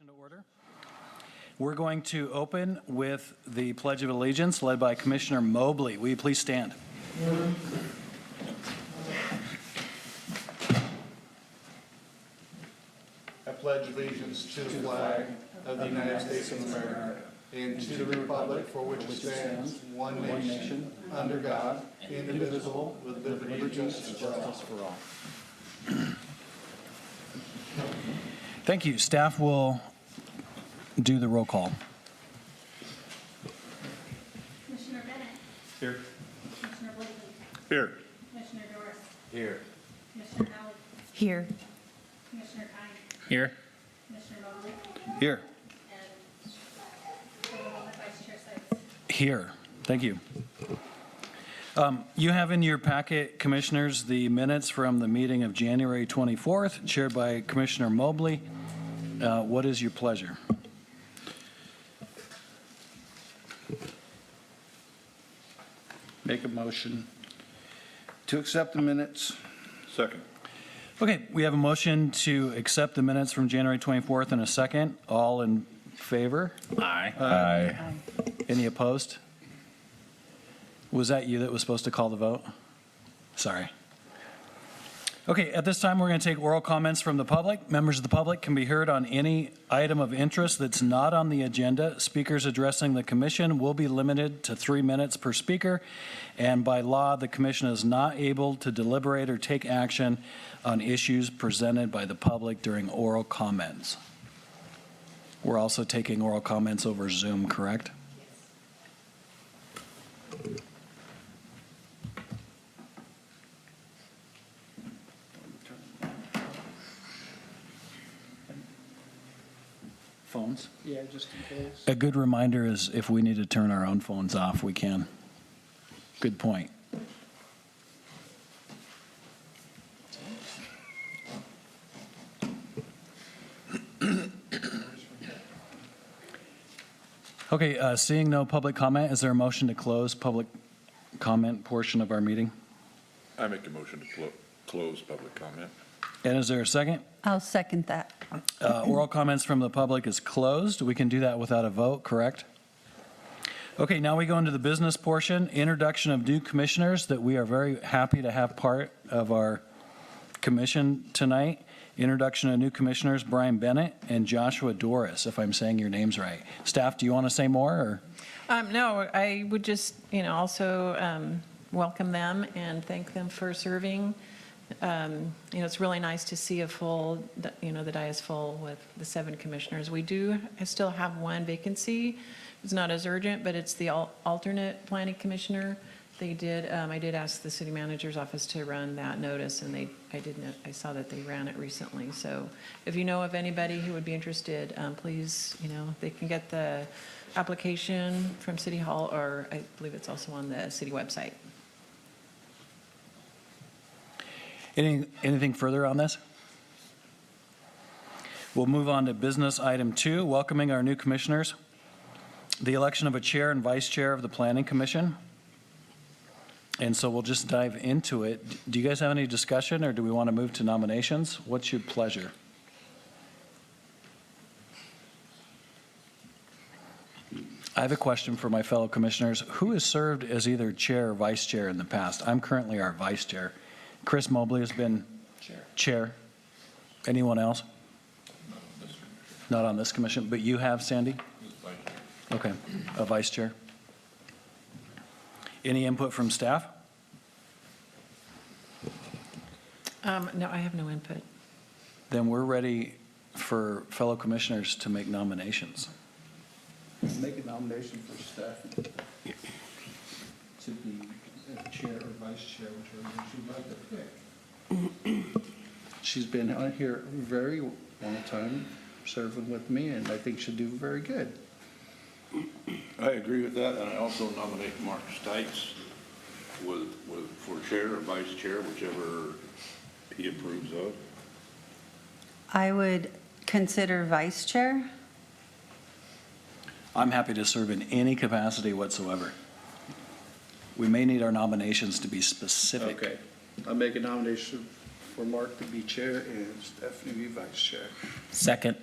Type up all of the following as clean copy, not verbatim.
Session to order. We're going to open with the Pledge of Allegiance led by Commissioner Mobley. Will you please stand? I pledge allegiance to the flag of the United States of America and to the republic for which it stands, one nation, under God, indivisible, with liberty and justice for all. Thank you. Staff will do the roll call. Commissioner Bennett. Here. Commissioner Blakely. Here. Commissioner Doris. Here. Commissioner Howard. Here. Commissioner Kind. Here. Commissioner Mobley. Here. And Vice Chair Sykes. Here. Thank you. You have in your packet, Commissioners, the minutes from the meeting of January 24th, chaired by Commissioner Mobley. What is your pleasure? Make a motion to accept the minutes. Second. Okay, we have a motion to accept the minutes from January 24th in a second. All in favor? Aye. Aye. Any opposed? Was that you that was supposed to call the vote? Sorry. Okay, at this time, we're going to take oral comments from the public. Members of the public can be heard on any item of interest that's not on the agenda. Speakers addressing the commission will be limited to 3 minutes per speaker, and by law, the commission is not able to deliberate or take action on issues presented by the public during oral comments. We're also taking oral comments over Zoom, correct? Phones? Yeah, just in case. A good reminder is if we need to turn our own phones off, we can. Good point. Okay, seeing no public comment, is there a motion to close public comment portion of our meeting? I make a motion to close public comment. And is there a second? I'll second that. Oral comments from the public is closed. We can do that without a vote, correct? Okay, now we go into the business portion, introduction of new commissioners that we are very happy to have part of our commission tonight. Introduction of new commissioners, Brian Bennett and Joshua Doris, if I'm saying your names right. Staff, do you want to say more? Or? No, I would just, also welcome them and thank them for serving. It's really nice to see a full, the dais full with the 7 commissioners. I still have 1 vacancy. It's not as urgent, but it's the alternate planning commissioner. I did ask the city manager's office to run that notice, and I saw that they ran it recently. So if you know of anybody who would be interested, please, they can get the application from City Hall, or I believe it's also on the city website. Anything further on this? We'll move on to business item 2, welcoming our new commissioners. The election of a chair and vice chair of the Planning Commission. And so we'll just dive into it. Do you guys have any discussion, or do we want to move to nominations? What's your pleasure? I have a question for my fellow commissioners. Who has served as either chair or vice chair in the past? I'm currently our vice chair. Chris Mobley has been chair. Anyone else? Not on this commission, but you have, Sandy? Okay, a vice chair. Any input from staff? No, I have no input. Then we're ready for fellow commissioners to make nominations. Make a nomination for staff to be chair or vice chair, whichever you'd like to pick. She's been on here a very long time, serving with me, and I think she'll do very good. I agree with that, and I also nominate Mark Stites for chair or vice chair, whichever he approves of. I would consider vice chair. I'm happy to serve in any capacity whatsoever. We may need our nominations to be specific. Okay. I make a nomination for Mark to be chair and Stephanie to be vice chair. Second.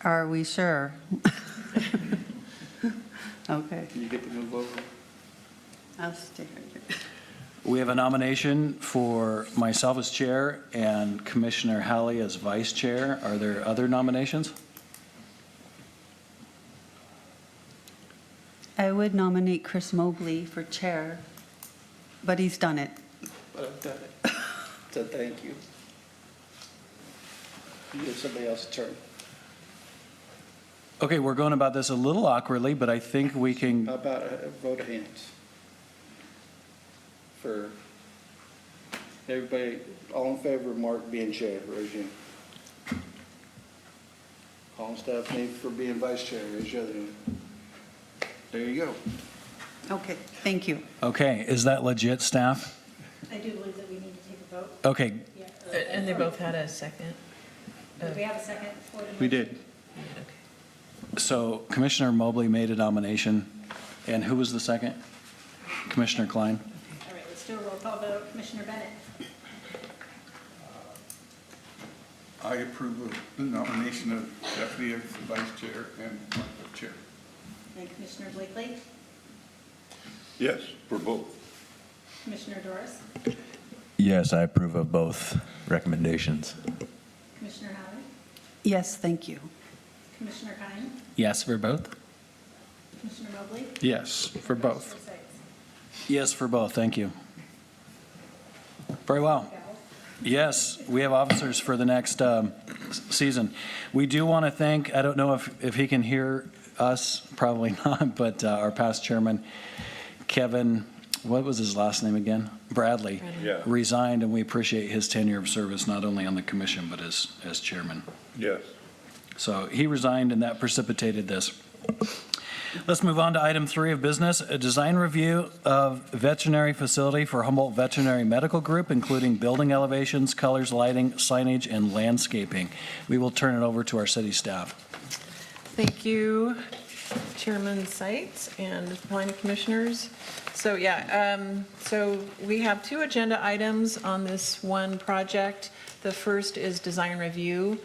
Are we sure? Okay, You get to move over. I'll stay right here. We have a nomination for myself as chair and Commissioner Halley as vice chair. Are there other nominations? I would nominate Chris Mobley for chair, but he's done it. But I've done it. So thank you. You give somebody else a turn. Okay, we're going about this a little awkwardly, but I think we can, How about a vote of hands? For everybody, all in favor of Mark being chair, raise your hand. All in Stephanie for being vice chair, raise your other hand. There you go. Okay, thank you. okay, is that legit, staff? I do believe that we need to take a vote. Okay, Yeah. And they both had a second? Do we have a second for the? We did. so Commissioner Mobley made a nomination, and who was the second? Commissioner Klein? All right, let's do a roll call vote. Commissioner Bennett, I approve of the nomination of Stephanie as the vice chair and Mark as chair. and Commissioner Blakely, Yes, for both. Commissioner Doris, Yes, I approve of both recommendations. Commissioner Howard, Yes, thank you. Commissioner Kine, Yes, for both? Commissioner Mobley. Yes, for both. Vice Chair Sights. Yes, for both, thank you. Very well. Gavel. Yes, we have officers for the next season. We do want to thank, I don't know if he can hear us, probably not, but our past chairman, Kevin, what was his last name again? Bradley. Yeah. Resigned, and we appreciate his tenure of service, not only on the commission, but as chairman. Yes. So he resigned, and that precipitated this. Let's move on to item 3 of business, a design review of veterinary facility for Humboldt Veterinary Medical Group, including building elevations, colors, lighting, signage, and landscaping. We will turn it over to our city staff. Thank you, Chairman Sights and planning commissioners. So so we have 2 agenda items on this one project. The first is design review,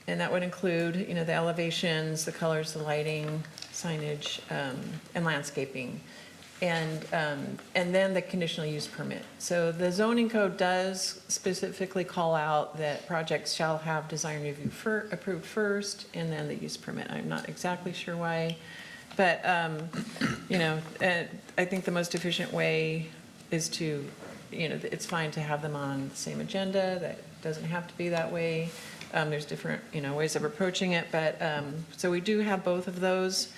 and that would include, the elevations, the colors, the lighting, signage, and landscaping, and then the conditional use permit. So the zoning code does specifically call out that projects shall have design review approved first, and then the use permit. I'm not exactly sure why, but, I think the most efficient way is to, it's fine to have them on the same agenda. That doesn't have to be that way. There's different, ways of approaching it, but, so we do have both of those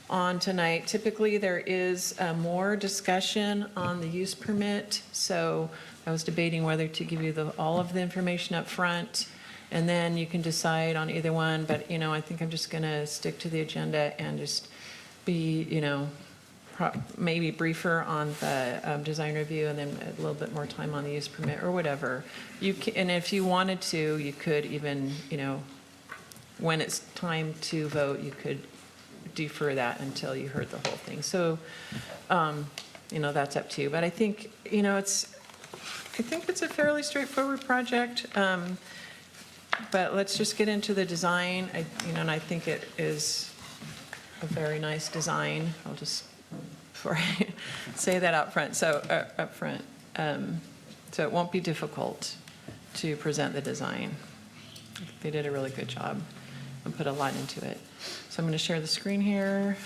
on tonight. Typically, there is more discussion on the use permit, so I was debating whether to give you all of the information up front, and then you can decide on either one, but, I think I'm just going to stick to the agenda and just be, maybe briefer on the design review and then a little bit more time on the use permit or whatever. And if you wanted to, you could even, when it's time to vote, you could defer that until you heard the whole thing. So, that's up to you. But I think, I think it's a fairly straightforward project. But let's just get into the design. And I think it is a very nice design. I'll just, before I say that up front, so it won't be difficult to present the design. They did a really good job and put a lot into it. So I'm going to share the screen here.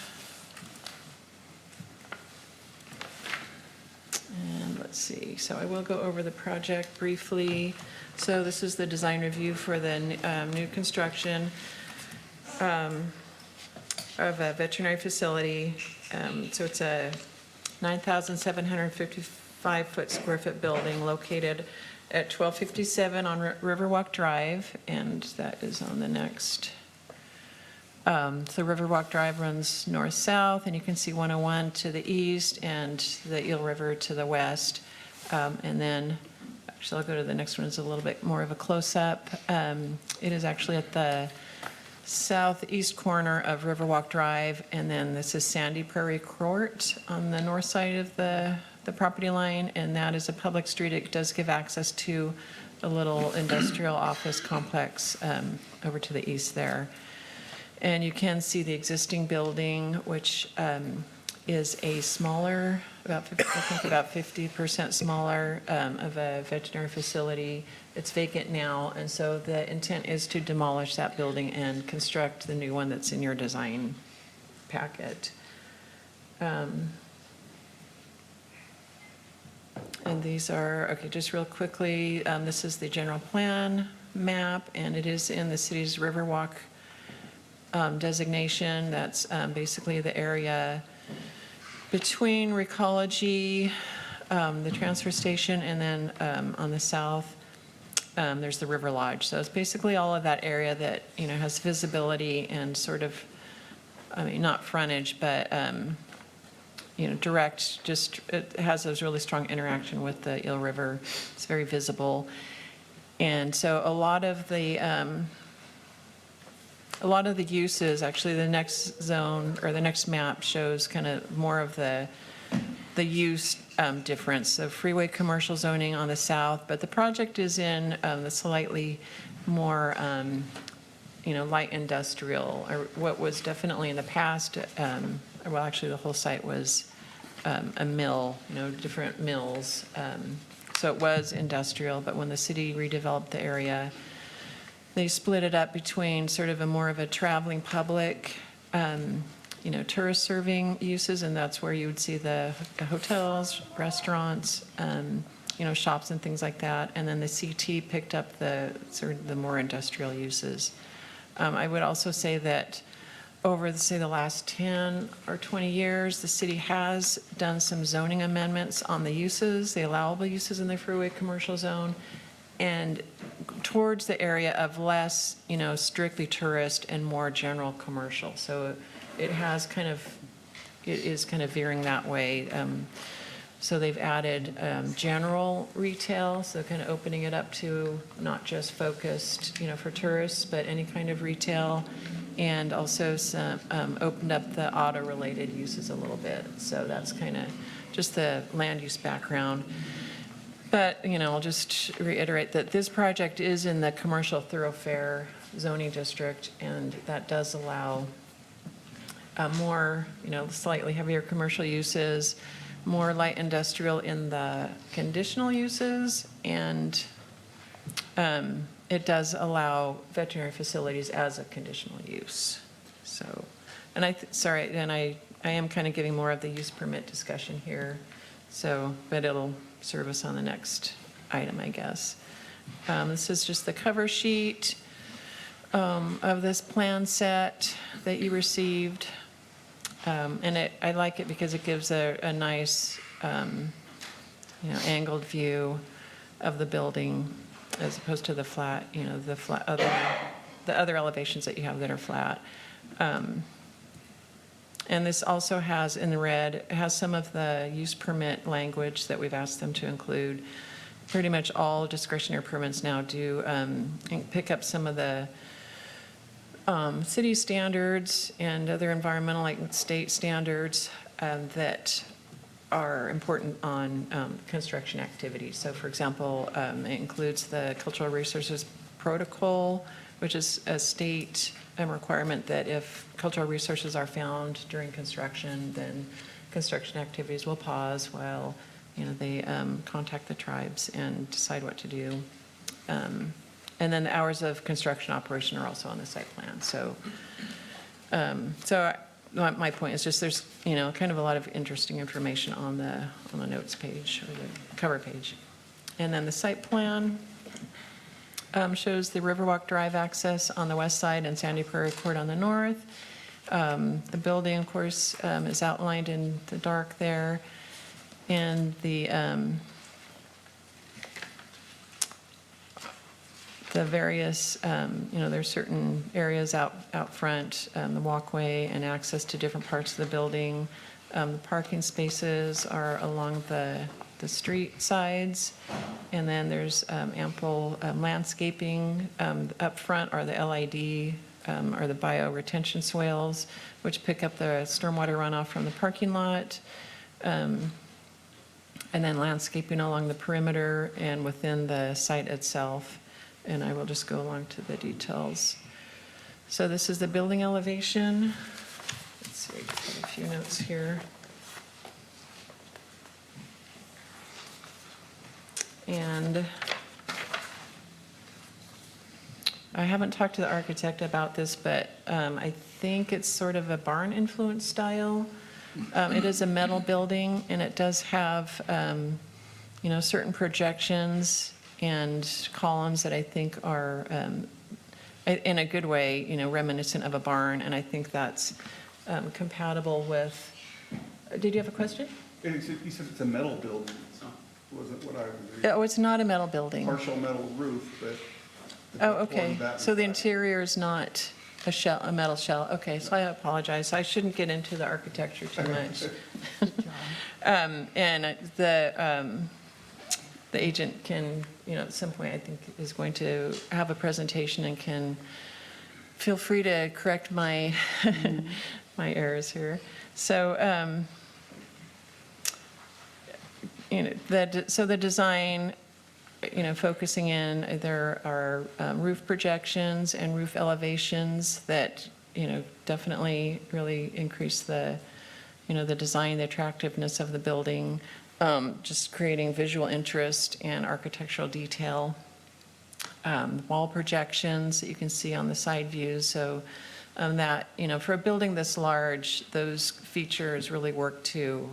And let's see, so I will go over the project briefly. So this is the design review for the new construction of a veterinary facility. So it's a 9,755 square foot building located at 1257 on Riverwalk Drive, and that is on the next. So Riverwalk Drive runs north-south, and you can see 101 to the east and the Eel River to the west. And then, actually, I'll go to the next one. It's a little bit more of a close-up. It is actually at the southeast corner of Riverwalk Drive, and then this is Sandy Prairie Court on the north side of the property line, and that is a public street. It does give access to a little industrial office complex over to the east there. And you can see the existing building, which is a smaller, I think about 50% smaller of a veterinary facility. It's vacant now, and so the intent is to demolish that building and construct the new one that's in your design packet. And these are, okay, just real quickly, this is the general plan map, and it is in the city's Riverwalk designation. That's basically the area between Recology, the transfer station, and then on the south, there's the River Lodge. So it's basically all of that area that, you know, has visibility and sort of, I mean, not frontage, but, you know, direct, just, it has those really strong interaction with the Eel River. It's very visible. And so a lot of the uses, actually the next zone or the next map shows kind of more of the use difference. So freeway commercial zoning on the south, but the project is in the slightly more, you know, light industrial, or what was definitely in the past, well, actually the whole site was a mill, you know, different mills. So it was industrial, but when the city redeveloped the area, they split it up between sort of a more of a traveling public, you know, tourist serving uses, and that's where you would see the hotels, restaurants, you know, shops and things like that. And then the CT picked up the sort of the more industrial uses. I would also say that over, say, the last 10 or 20 years, the city has done some zoning amendments on the uses, the allowable uses in the freeway commercial zone, and towards the area of less, you know, strictly tourist and more general commercial. So it has kind of, it is kind of veering that way. So they've added general retail, so kind of opening it up to not just focused, you know, for tourists, but any kind of retail, and also some opened up the auto-related uses a little bit. So that's kind of just the land use background. But, you know, I'll just reiterate that this project is in the commercial thoroughfare zoning district, and that does allow more, you know, slightly heavier commercial uses, more light industrial in the conditional uses, and it does allow veterinary facilities as a conditional use. So, and I am kind of giving more of the use permit discussion here, so, but it'll serve us on the next item, I guess. This is just the cover sheet of this plan set that you received. And I like it because it gives a nice, you know, angled view of the building as opposed to the flat, you know, the other elevations that you have that are flat. And this also has, in the red, it has some of the use permit language that we've asked them to include. Pretty much all discretionary permits now do pick up some of the city standards and other environmental, like state standards that are important on construction activities. So for example, it includes the Cultural Resources Protocol, which is a state requirement that if cultural resources are found during construction, then construction activities will pause while, you know, they contact the tribes and decide what to do. And then the hours of construction operation are also on the site plan. So, my point is just there's, you know, kind of a lot of interesting information on the notes page or the cover page. And then the site plan shows the Riverwalk Drive access on the west side and Sandy Prairie Court on the north. The building, of course, is outlined in the dark there. And the various, you know, there's certain areas out front, the walkway and access to different parts of the building. The parking spaces are along the street sides, and then there's ample landscaping up front are the LID or the bio retention swales, which pick up the stormwater runoff from the parking lot. And then landscaping along the perimeter and within the site itself. And I will just go along to the details. So this is the building elevation. Let's see, I have a few notes here. And I haven't talked to the architect about this, but I think it's sort of a barn influence style. It is a metal building, and it does have, certain projections and columns that I think are, in a good way, reminiscent of a barn, and I think that's compatible with, did you have a question? You said it's a metal building, it's not, wasn't what I was reading. Oh, it's not a metal building. Partial metal roof, but. Oh, okay. So the interior is not a shell, a metal shell. Okay, so I apologize. I shouldn't get into the architecture too much. And the agent can, at some point, I think, is going to have a presentation and can feel free to correct my, my errors here. So, so the design, focusing in, there are roof projections and roof elevations that, definitely really increase the, the design, the attractiveness of the building, just creating visual interest and architectural detail. Wall projections that you can see on the side views. So that, for a building this large, those features really work to,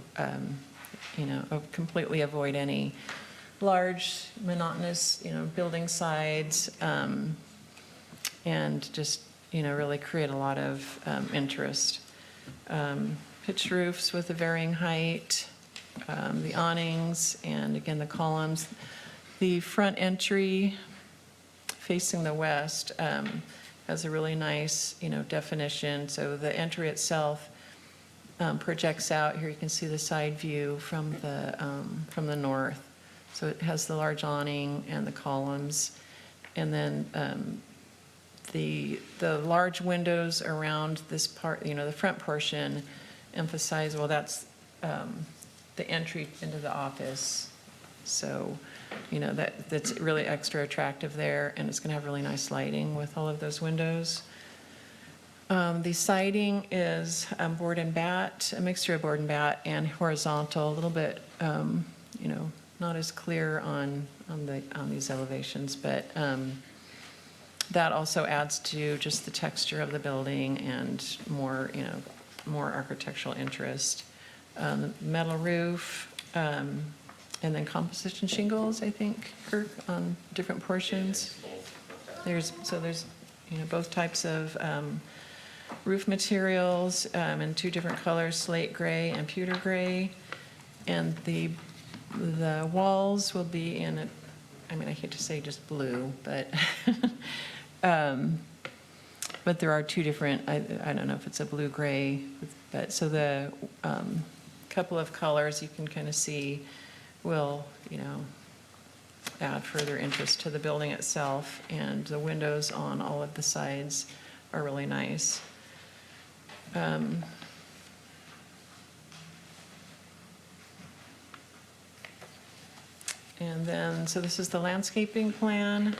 completely avoid any large, monotonous, building sides, and just, really create a lot of interest. Pitched roofs with a varying height, the awnings, and again, the columns. The front entry facing the west has a really nice, definition. So the entry itself projects out. Here you can see the side view from the north. So it has the large awning and the columns. And then the large windows around this part, the front portion emphasize, well, that's the entry into the office. So, that's really extra attractive there, and it's going to have really nice lighting with all of those windows. The siding is board and bat, a mixture of board and bat and horizontal, a little bit, not as clear on these elevations, but that also adds to just the texture of the building and more, more architectural interest. Metal roof, and then composition shingles, I think, Kirk, on different portions. There's both types of roof materials in two different colors, slate gray and pewter gray. And the walls will be in I hate to say just blue, but but there are two different, I don't know if it's a blue-gray, but so the couple of colors you can kind of see will, add further interest to the building itself, and the windows on all of the sides are really nice. And then, so this is the landscaping plan.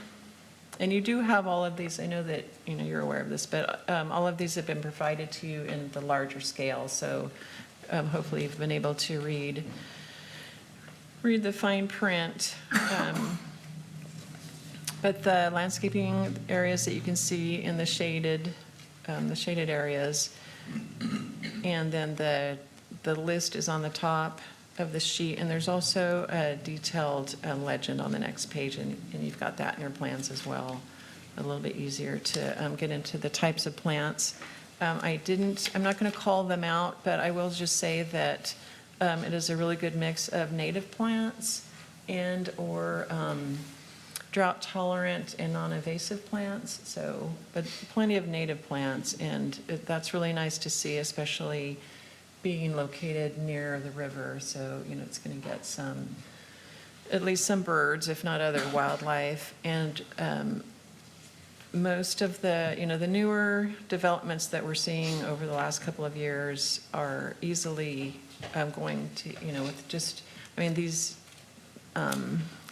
And you do have all of these, I know that, you're aware of this, but all of these have been provided to you in the larger scale. So hopefully you've been able to read the fine print. But the landscaping areas that you can see in the shaded areas, and then the list is on the top of the sheet, and there's also a detailed legend on the next page, and you've got that in your plans as well. A little bit easier to get into the types of plants. I'm not going to call them out, but I will just say that it is a really good mix of native plants and or drought tolerant and non-invasive plants. So, but plenty of native plants, and that's really nice to see, especially being located near the river. So, it's going to get at least some birds, if not other wildlife. And most of the, the newer developments that we're seeing over the last couple of years are easily going to, with just I mean, these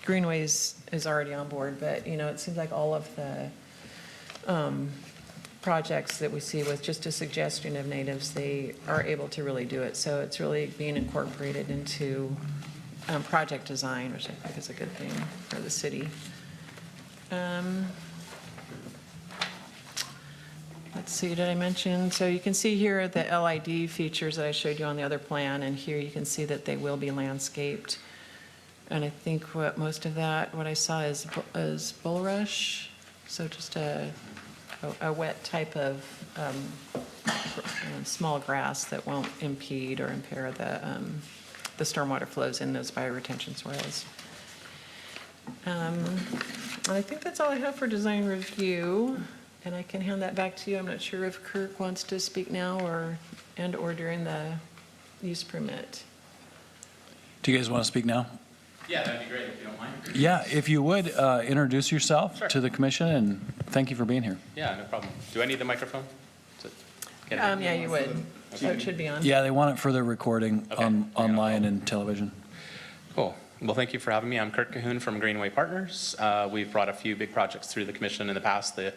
Greenways is already on board, but, it seems like all of the projects that we see with just a suggestion of natives, they are able to really do it. So it's really being incorporated into project design, which I think is a good thing for the city. Let's see, did I mention? So you can see here the LID features that I showed you on the other plan, and here you can see that they will be landscaped. And I think what most of that, what I saw is bulrush, so just a wet type of small grass that won't impede or impair the stormwater flows in those bioretention soils. And I think that's all I have for design review, and I can hand that back to you. I'm not sure if Kirk wants to speak now or during the use permit. Do you guys want to speak now? Yeah, that'd be great if you don't mind. Yeah, if you would, introduce yourself Sure. to the commission, and thank you for being here. Yeah, no problem. Do I need the microphone? To get it? Yeah, you would. So it should be on. Yeah, they want it for their recording Okay. online and television. Cool. Well, thank you for having me. I'm Kirk Cahoon from Greenway Partners. We've brought a few big projects through the commission in the past, the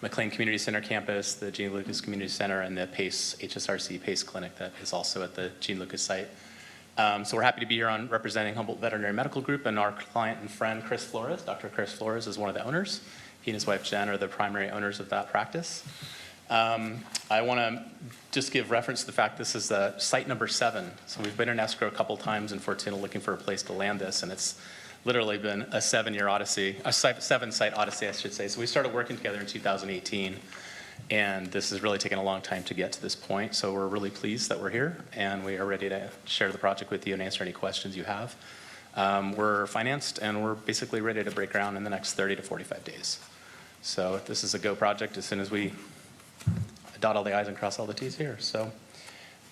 McLean Community Center campus, the Gene Lucas Community Center, and the PACE, HSRC PACE clinic that is also at the Gene Lucas site. So we're happy to be here on representing Humboldt Veterinary Medical Group, and our client and friend, Chris Flores. Dr. Chris Flores is one of the owners. He and his wife, Jen, are the primary owners of that practice. I want to just give reference to the fact this is site number 7. So we've been in escrow a couple times in Fortuna looking for a place to land this, and it's literally been a 7-year odyssey, a 7-site odyssey, I should say. So we started working together in 2018, and this has really taken a long time to get to this point. So we're really pleased that we're here, and we are ready to share the project with you and answer any questions you have. We're financed, and we're basically ready to break ground in the next 30 to 45 days. So this is a go project as soon as we dot all the i's and cross all the t's here. So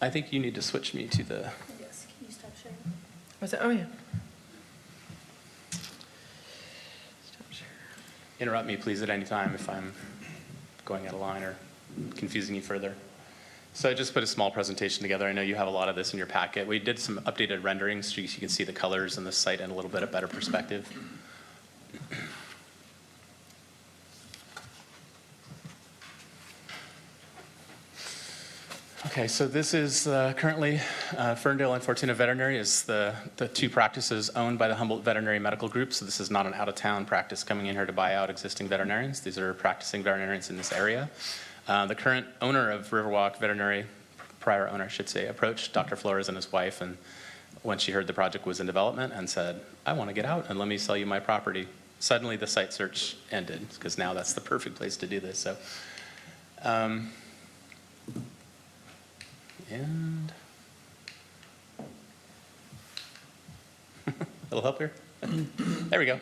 I think you need to switch me to the, Yes, can you stop sharing? Was it? Oh, yeah. Stop share. interrupt me please at any time if I'm going out of line or confusing you further. So I just put a small presentation together. I know you have a lot of this in your packet. We did some updated renderings so you can see the colors in the site in a little bit of better perspective. Okay, so this is currently Ferndale and Fortuna Veterinary is the two practices owned by the Humboldt Veterinary Medical Group. So this is not an out-of-town practice coming in here to buy out existing veterinarians. These are practicing veterinarians in this area. The current owner of Riverwalk Veterinary, prior owner I should say, approached Dr. Flores and his wife, and when she heard the project was in development, and said, I want to get out and let me sell you my property. Suddenly the site search ended, because now that's the perfect place to do this. So. And little help here. There we go.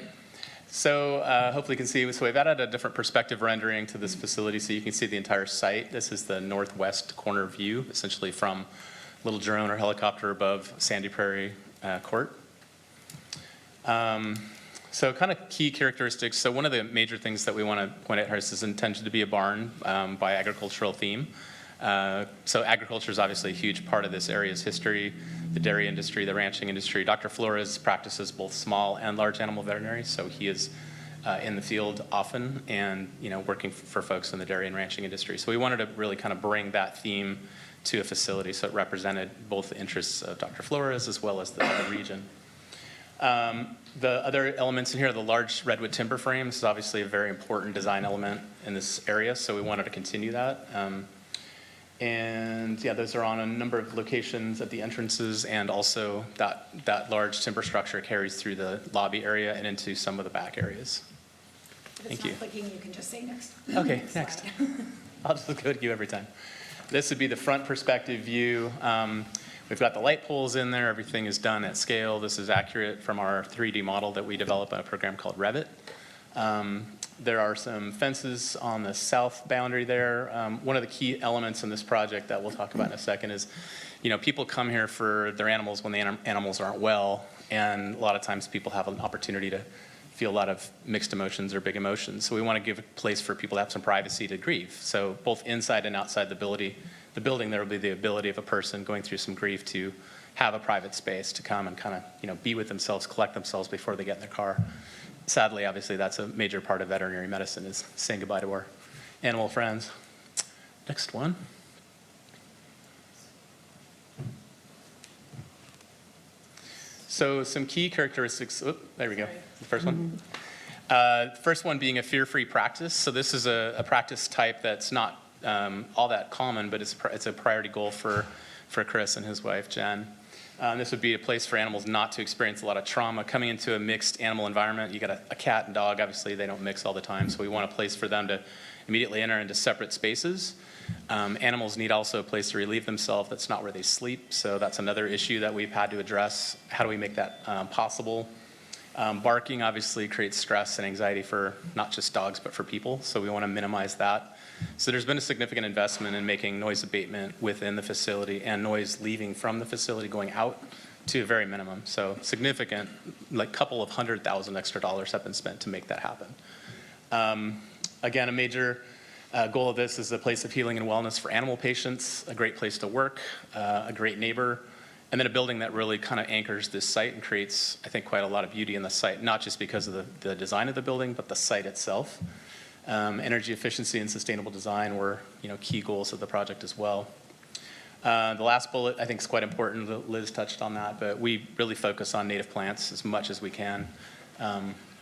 So hopefully you can see, so we've added a different perspective rendering to this facility so you can see the entire site. This is the northwest corner view, essentially from Little Drone or helicopter above Sandy Prairie Court. So kind of key characteristics. So one of the major things that we want to point out here is this is intended to be a barn by agricultural theme. So agriculture is obviously a huge part of this area's history, the dairy industry, the ranching industry. Dr. Flores practices both small and large animal veterinary, so he is in the field often and working for folks in the dairy and ranching industry. So we wanted to really kind of bring that theme to a facility so it represented both the interests of Dr. Flores as well as the region. The other elements in here, the large redwood timber frames is obviously a very important design element in this area, so we wanted to continue that. And yeah, those are on a number of locations at the entrances, and also that large timber structure carries through the lobby area and into some of the back areas. If Thank it's you. not clicking, you can just say next. Okay, next. I'll just go to you every time. This would be the front perspective view. We've got the light poles in there. Everything is done at scale. This is accurate from our 3D model that we develop in a program called Revit. There are some fences on the south boundary there. One of the key elements in this project that we'll talk about in a second is, people come here for their animals when the animals aren't well, and a lot of times people have an opportunity to feel a lot of mixed emotions or big emotions. So we want to give a place for people to have some privacy to grieve. So both inside and outside the building, there will be the ability of a person going through some grief to have a private space to come and kind of, be with themselves, collect themselves before they get in their car. Sadly, obviously, that's a major part of veterinary medicine, is saying goodbye to our animal friends. Next one. So some key characteristics, there we go, the first one. First one being a fear-free practice. So this is a practice type that's not all that common, but it's a priority goal for Chris and his wife, Jen. This would be a place for animals not to experience a lot of trauma. Coming into a mixed animal environment, you got a cat and dog, obviously they don't mix all the time, so we want a place for them to immediately enter into separate spaces. Animals need also a place to relieve themselves. That's not where they sleep, so that's another issue that we've had to address. How do we make that possible? Barking obviously creates stress and anxiety for not just dogs, but for people, so we want to minimize that. So there's been a significant investment in making noise abatement within the facility and noise leaving from the facility going out to a very minimum. So significant, like couple of $100,000 extra dollars have been spent to make that happen. Again, a major goal of this is a place of healing and wellness for animal patients, a great place to work, a great neighbor, and then a building that really kind of anchors this site and creates, I think, quite a lot of beauty in the site, not just because of the design of the building, but the site itself. Energy efficiency and sustainable design were, key goals of the project as well. The last bullet, I think, is quite important. Liz touched on that, but we really focus on native plants as much as we can.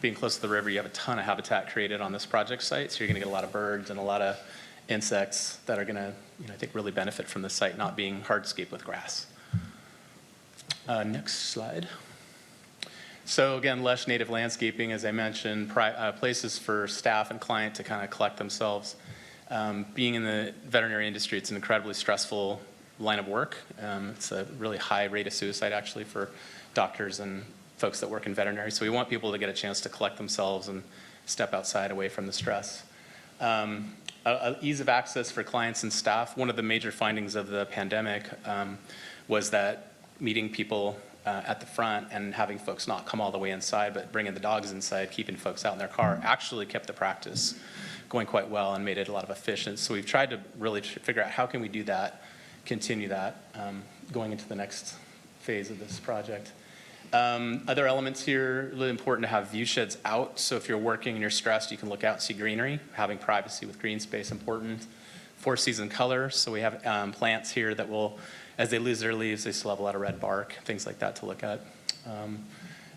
Being close to the river, you have a ton of habitat created on this project site, so you're going to get a lot of birds and a lot of insects that are going to, I think, really benefit from the site not being hardscape with grass. Next slide. So again, lush native landscaping, as I mentioned, places for staff and client to kind of collect themselves. Being in the veterinary industry, it's an incredibly stressful line of work. It's a really high rate of suicide, actually, for doctors and folks that work in veterinary. So we want people to get a chance to collect themselves and step outside away from the stress. Ease of access for clients and staff. One of the major findings of the pandemic was that meeting people at the front and having folks not come all the way inside, but bringing the dogs inside, keeping folks out in their car, actually kept the practice going quite well and made it a lot of efficient. So we've tried to really figure out how can we do that, continue that, going into the next phase of this project. Other elements here, really important to have view sheds out. So if you're working and you're stressed, you can look out and see greenery. Having privacy with green space important. 4-season color, so we have plants here that will, as they lose their leaves, they still have a lot of red bark, things like that to look at.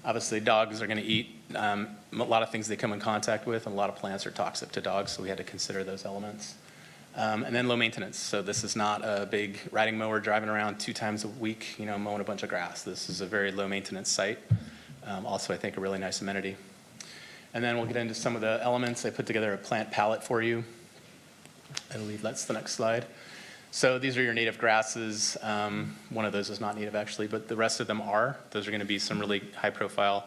Obviously, dogs are going to eat a lot of things they come in contact with, and a lot of plants are toxic to dogs, so we had to consider those elements. And then low maintenance. So this is not a big riding mower driving around 2 times a week, mowing a bunch of grass. This is a very low maintenance site. Also, I think a really nice amenity. And then we'll get into some of the elements. I put together a plant palette for you. I believe that's the next slide. So these are your native grasses. One of those is not native actually, but the rest of them are. Those are going to be some really high profile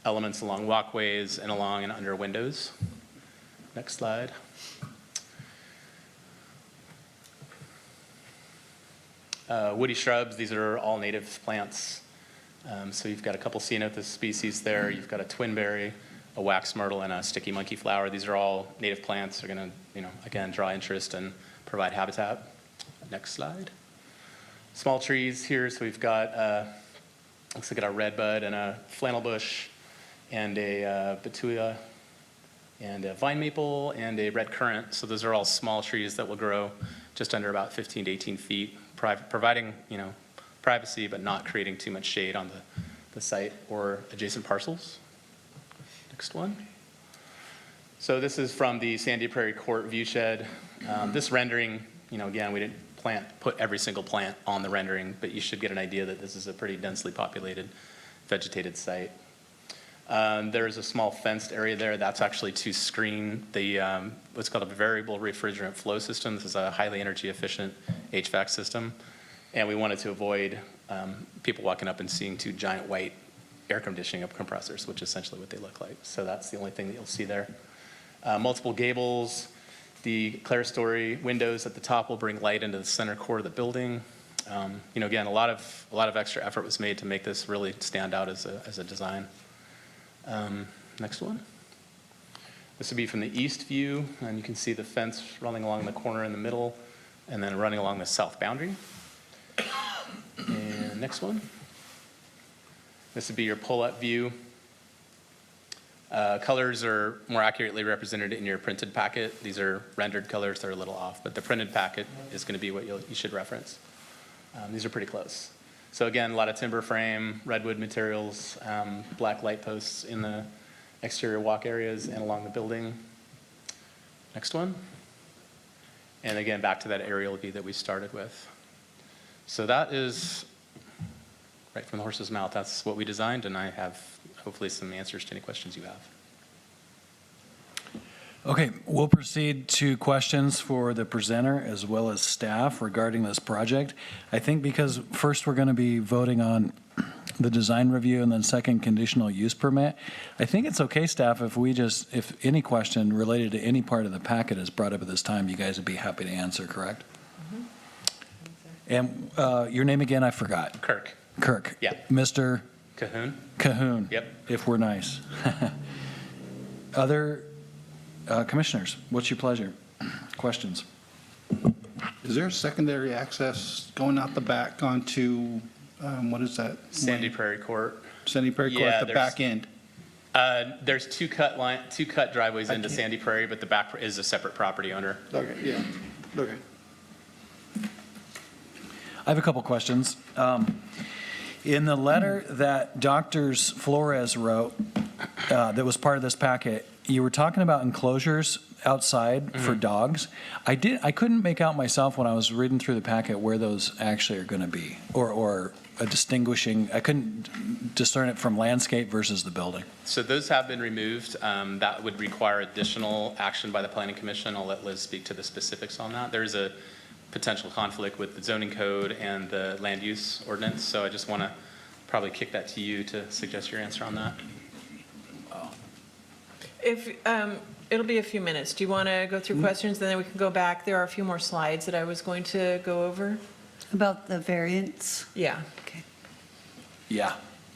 elements along walkways and along and under windows. Next slide. Woody shrubs, these are all native plants. So you've got a couple ceanothus species there. You've got a twinberry, a wax myrtle, and a sticky monkey flower. These are all native plants. They're going to, again, draw interest and provide habitat. Next slide. Small trees here. So we've got, looks like a redbud and a flannel bush and a batuia and a vine maple and a red currant. So those are all small trees that will grow just under about 15 to 18 feet, providing, privacy, but not creating too much shade on the site or adjacent parcels. Next one. So this is from the Sandia Prairie Court view shed. This rendering, again, we didn't put every single plant on the rendering, but you should get an idea that this is a pretty densely populated, vegetated site. There's a small fenced area there. That's actually to screen the what's called a variable refrigerant flow system. This is a highly energy efficient HVAC system. And we wanted to avoid people walking up and seeing 2 giant white air conditioning compressors, which is essentially what they look like. So that's the only thing that you'll see there. Multiple gables. The clerestory windows at the top will bring light into the center core of the building. Again, a lot of extra effort was made to make this really stand out as a design. Next one. This would be from the east view, and you can see the fence running along the corner in the middle, and then running along the south boundary. And next one. This would be your pull-up view. Colors are more accurately represented in your printed packet. These are rendered colors, they're a little off, but the printed packet is going to be what you should reference. These are pretty close. So again, a lot of timber frame, redwood materials, black light posts in the exterior walk areas and along the building. Next one. And again, back to that aerial view that we started with. So that is right from the horse's mouth. That's what we designed, and I have hopefully some answers to any questions you have. Okay, we'll proceed to questions for the presenter as well as staff regarding this project. I think because first we're going to be voting on the design review and then second conditional use permit, I think it's okay, staff, if any question related to any part of the packet is brought up at this time, you guys would be happy to answer, correct? And your name again, I forgot. Kirk. Kirk. Yeah. Mr. Cahoon? Cahoon. Yep. If we're nice. Other commissioners, what's your pleasure? Questions? Is there secondary access going out the back onto, what is that? Sandy Prairie Court. Sandy Prairie Court Yeah, at the there's- back end? There's two cut driveways into Sandy Prairie, but the back is a separate property owner. Okay, yeah, okay. I have a couple questions. In the letter that Dr. Flores wrote, that was part of this packet, you were talking about enclosures outside for dogs. I couldn't make out myself when I was reading through the packet where those actually are going to be, or a distinguishing. I couldn't discern it from landscape versus the building. So those have been removed. That would require additional action by the Planning Commission. I'll let Liz speak to the specifics on that. There's a potential conflict with the zoning code and the land use ordinance, so I just want to probably kick that to you to suggest your answer on that. If, it'll be a few minutes. Do you want to go through questions, and then we can go back? There are a few more slides that I was going to go over. About the variance? Yeah. Okay. Yeah,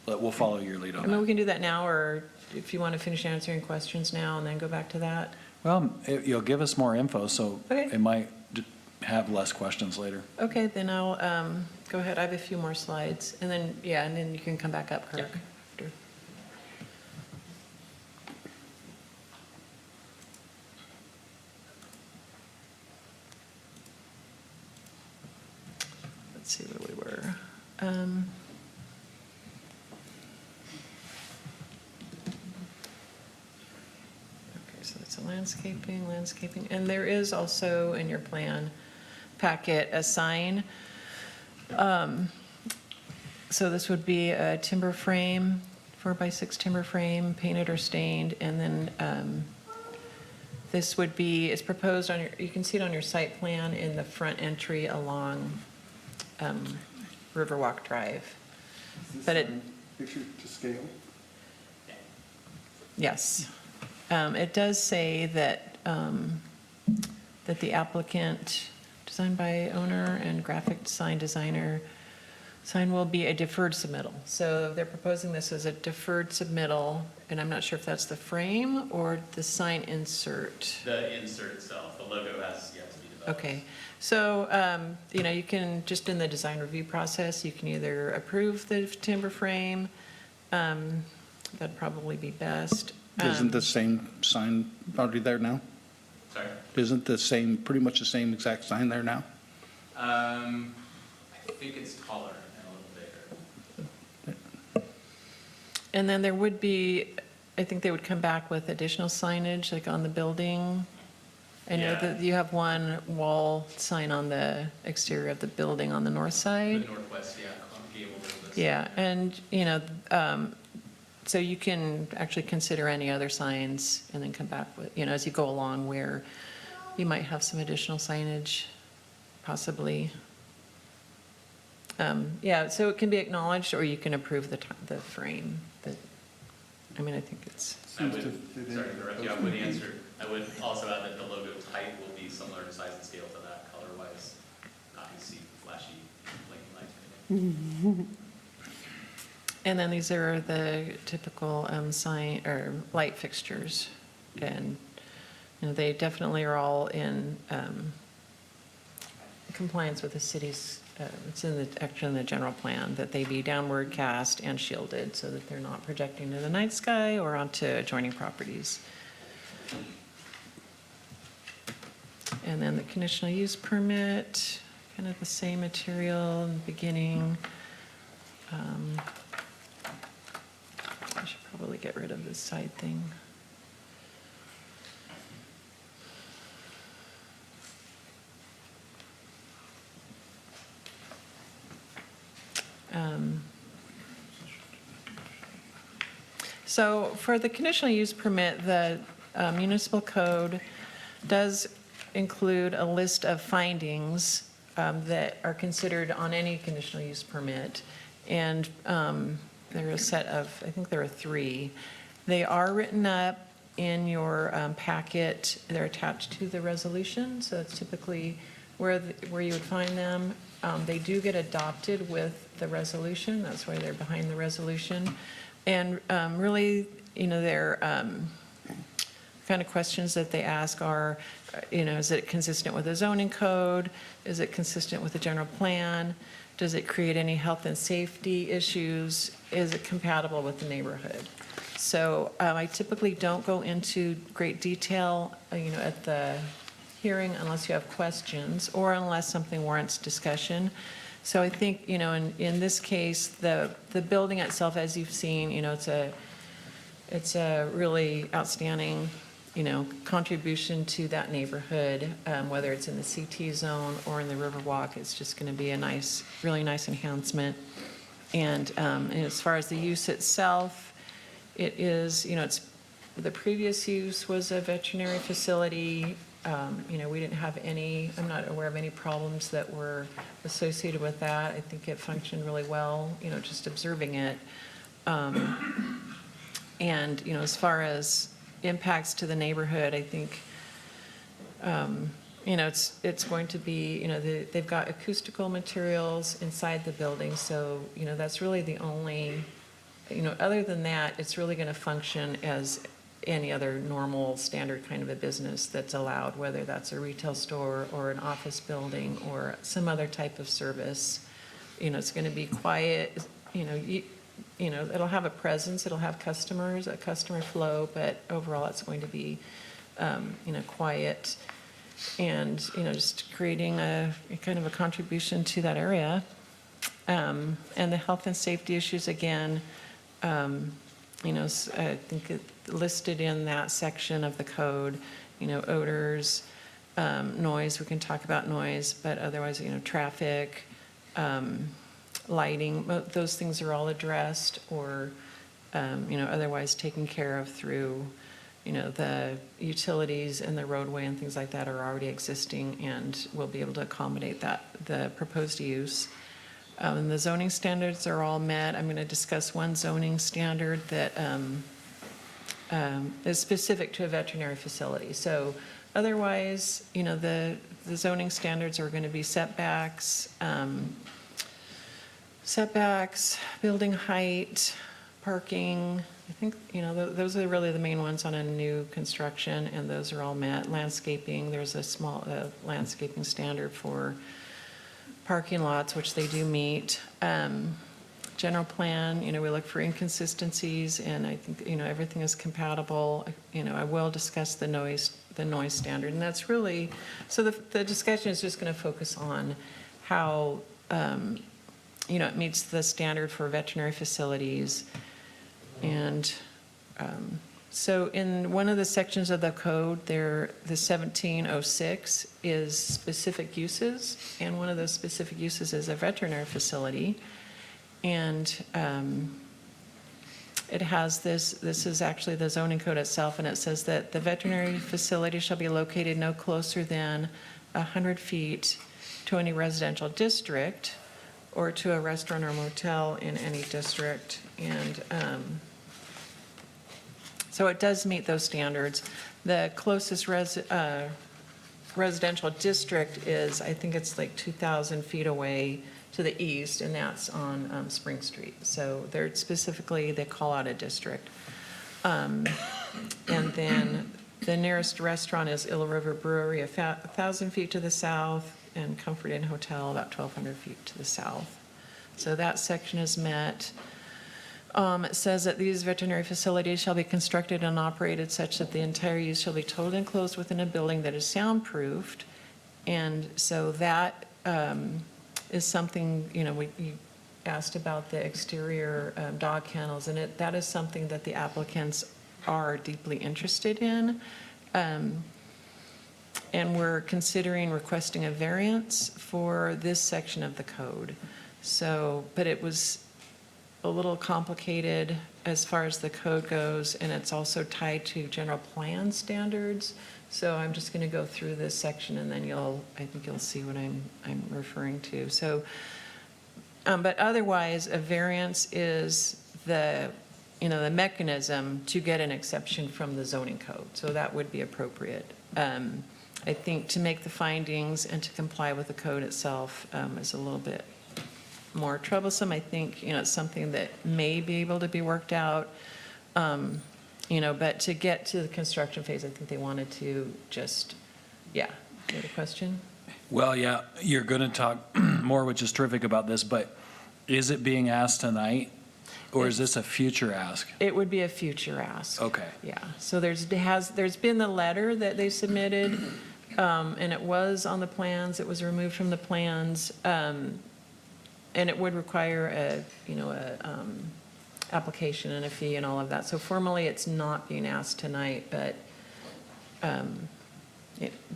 but we'll follow your lead I on mean, we that. can do that now, or if you want to finish answering questions now and then go back to that. Well, you'll give us more info, so Okay. it might have less questions later. Okay, then I'll go ahead. I have a few more slides, and then, yeah, and then you can come back up, Kirk. Yep. after. Let's see where we were. Okay, so that's a landscaping, and there is also in your plan packet a sign. So this would be a timber frame, 4x6 timber frame, painted or stained, and then this would be, it's proposed on your, you can see it on your site plan in the front entry along Riverwalk Drive. But it, Picture to scale? yes. It does say that, that the applicant, designed by owner and graphic design designer, sign will be a deferred submittal. So they're proposing this as a deferred submittal, and I'm not sure if that's the frame or the sign insert. The insert itself, the logo has yet to be developed. Okay, so, you know, you can, just in the design review process, you can either approve the timber frame, that'd probably be best. Isn't the same sign already there now? Sorry? Isn't the same, pretty much the same exact sign there now? I think it's taller and a little bigger. And then there would be, I think they would come back with additional signage, like on the building. I know Yeah. that you have one wall sign on the exterior of the building on the north The side. northwest, yeah, gable building. Yeah, and, you know, so you can actually consider any other signs and then come back with, you know, as you go along, where you might have some additional signage, possibly. Yeah, so it can be acknowledged, or you can approve the frame. I mean, I think it's, I would, sorry to interrupt you, I would answer, I would also add that the logo type will be similar in size and scale to that, color-wise, not going to see flashy blinking lights or anything. and then these are the typical sign, or light fixtures. And, you know, they definitely are all in compliance with the city's it's actually in the general plan, that they be downward cast and shielded so that they're not projecting to the night sky or onto adjoining properties. And then the conditional use permit, kind of the same material in the beginning. I should probably get rid of this side thing. So for the conditional use permit, the municipal code does include a list of findings that are considered on any conditional use permit. And there are a set of, I think there are 3. They are written up in your packet. They're attached to the resolution, so it's typically where you would find them. They do get adopted with the resolution. That's why they're behind the resolution. And really, they're kind of questions that they ask are, is it consistent with the zoning code? Is it consistent with the general plan? Does it create any health and safety issues? Is it compatible with the neighborhood? So I typically don't go into great detail, at the hearing unless you have questions or unless something warrants discussion. So I think, in this case, the building itself, as you've seen, it's a really outstanding, contribution to that neighborhood, whether it's in the CT zone or in the Riverwalk. It's just going to be a really nice enhancement. And as far as the use itself, it is, the previous use was a veterinary facility. We didn't have I'm not aware of any problems that were associated with that. I think it functioned really well, just observing it. And, as far as impacts to the neighborhood, I think, it's going to be, they've got acoustical materials inside the building. So, that's really the only, other than that, it's really going to function as any other normal standard kind of a business that's allowed, whether that's a retail store or an office building or some other type of service. It's going to be quiet, it'll have a presence, it'll have customers, a customer flow, but overall it's going to be, quiet and, just creating a kind of a contribution to that area. And the health and safety issues, again, I think it listed in that section of the code, odors, noise, we can talk about noise, but otherwise, traffic, lighting, those things are all addressed or, otherwise taken care of through, the utilities and the roadway and things like that are already existing and will be able to accommodate the proposed use. And the zoning standards are all met. I'm going to discuss one zoning standard that is specific to a veterinary facility. So otherwise, the zoning standards are going to be setbacks, building height, parking. I think, those are really the main ones on a new construction, and those are all met. Landscaping, there's a small landscaping standard for parking lots, which they do meet. General plan, we look for inconsistencies, and I think, everything is compatible. I will discuss the noise standard, and that's really, so the discussion is just going to focus on how, it meets the standard for veterinary facilities. And so in one of the sections of the code, the 1706 is specific uses, and one of those specific uses is a veterinary facility. And it has this is actually the zoning code itself, and it says that the veterinary facility shall be located no closer than 100 feet to any residential district or to a restaurant or motel in any district. And so it does meet those standards. The closest residential district is, I think it's like 2,000 feet away to the east, and that's on Spring Street. So they're specifically, they call out a district. And then The nearest restaurant is Ill River Brewery, 1,000 feet to the south, and Comfort Inn Hotel, about 1,200 feet to the south. So that section is met. It says that these veterinary facilities shall be constructed and operated such that the entire use shall be totally enclosed within a building that is soundproofed. And so that is something, you asked about the exterior dog kennels, and that is something that the applicants are deeply interested in. And we're considering requesting a variance for this section of the code. So, but it was a little complicated as far as the code goes, and it's also tied to general plan standards. So I'm just going to go through this section, and then I think you'll see what I'm referring to. So, but otherwise, a variance is the mechanism to get an exception from the zoning code. So that would be appropriate. I think to make the findings and to comply with the code itself is a little bit more troublesome. I think, it's something that may be able to be worked out. But to get to the construction phase, I think they wanted to just, you had a question? Well, yeah, you're going to talk more, which is terrific about this, but is it being asked tonight, or is this a future ask? It would be a future ask. Okay. Yeah, so there's been the letter that they submitted, and it was on the plans, it was removed from the plans, and it would require a application and a fee and all of that. So formally, it's not being asked tonight, but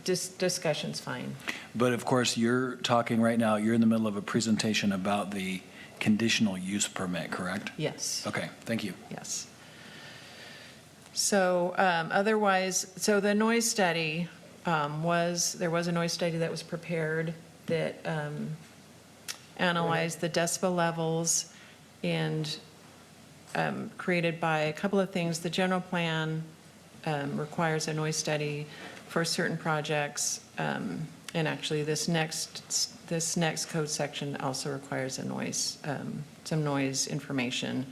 discussion's fine. But of course, you're talking right now, you're in the middle of a presentation about the conditional use permit, correct? Yes. Okay, thank you. Yes. So otherwise, so the noise study there was a noise study that was prepared that analyzed the decibel levels and created by a couple of things. The general plan requires a noise study for certain projects, and actually this next code section also requires a noise, some noise information.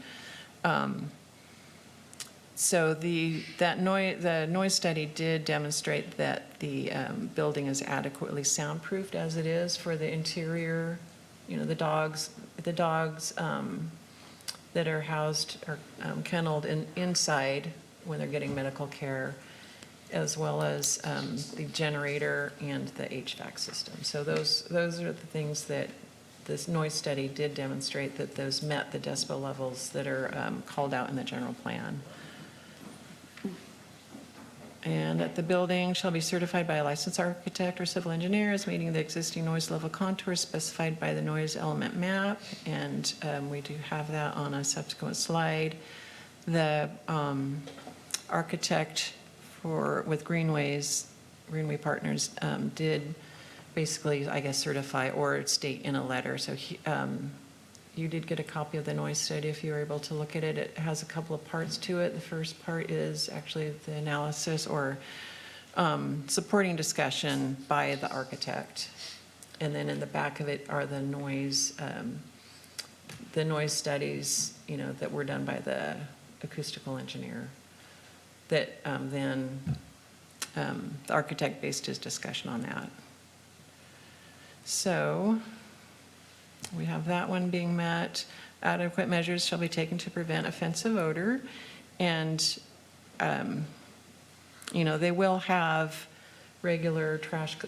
So the noise study did demonstrate that the building is adequately soundproofed as it is for the interior. The dogs that are housed or kenneled inside when they're getting medical care, as well as the generator and the HVAC system. So those are the things that this noise study did demonstrate, that those met the decibel levels that are called out in the general plan. And that the building shall be certified by a licensed architect or civil engineer as meeting the existing noise level contours specified by the noise element map. And we do have that on a subsequent slide. The architect with Greenway Partners did basically, I guess, certify or state in a letter. So you did get a copy of the noise study if you were able to look at it. It has a couple of parts to it. The first part is actually the analysis or supporting discussion by the architect. And then in the back of it are the noise studies, that were done by the acoustical engineer. That then the architect based his discussion on that. So we have that one being met. Adequate measures shall be taken to prevent offensive odor. And, they will have regular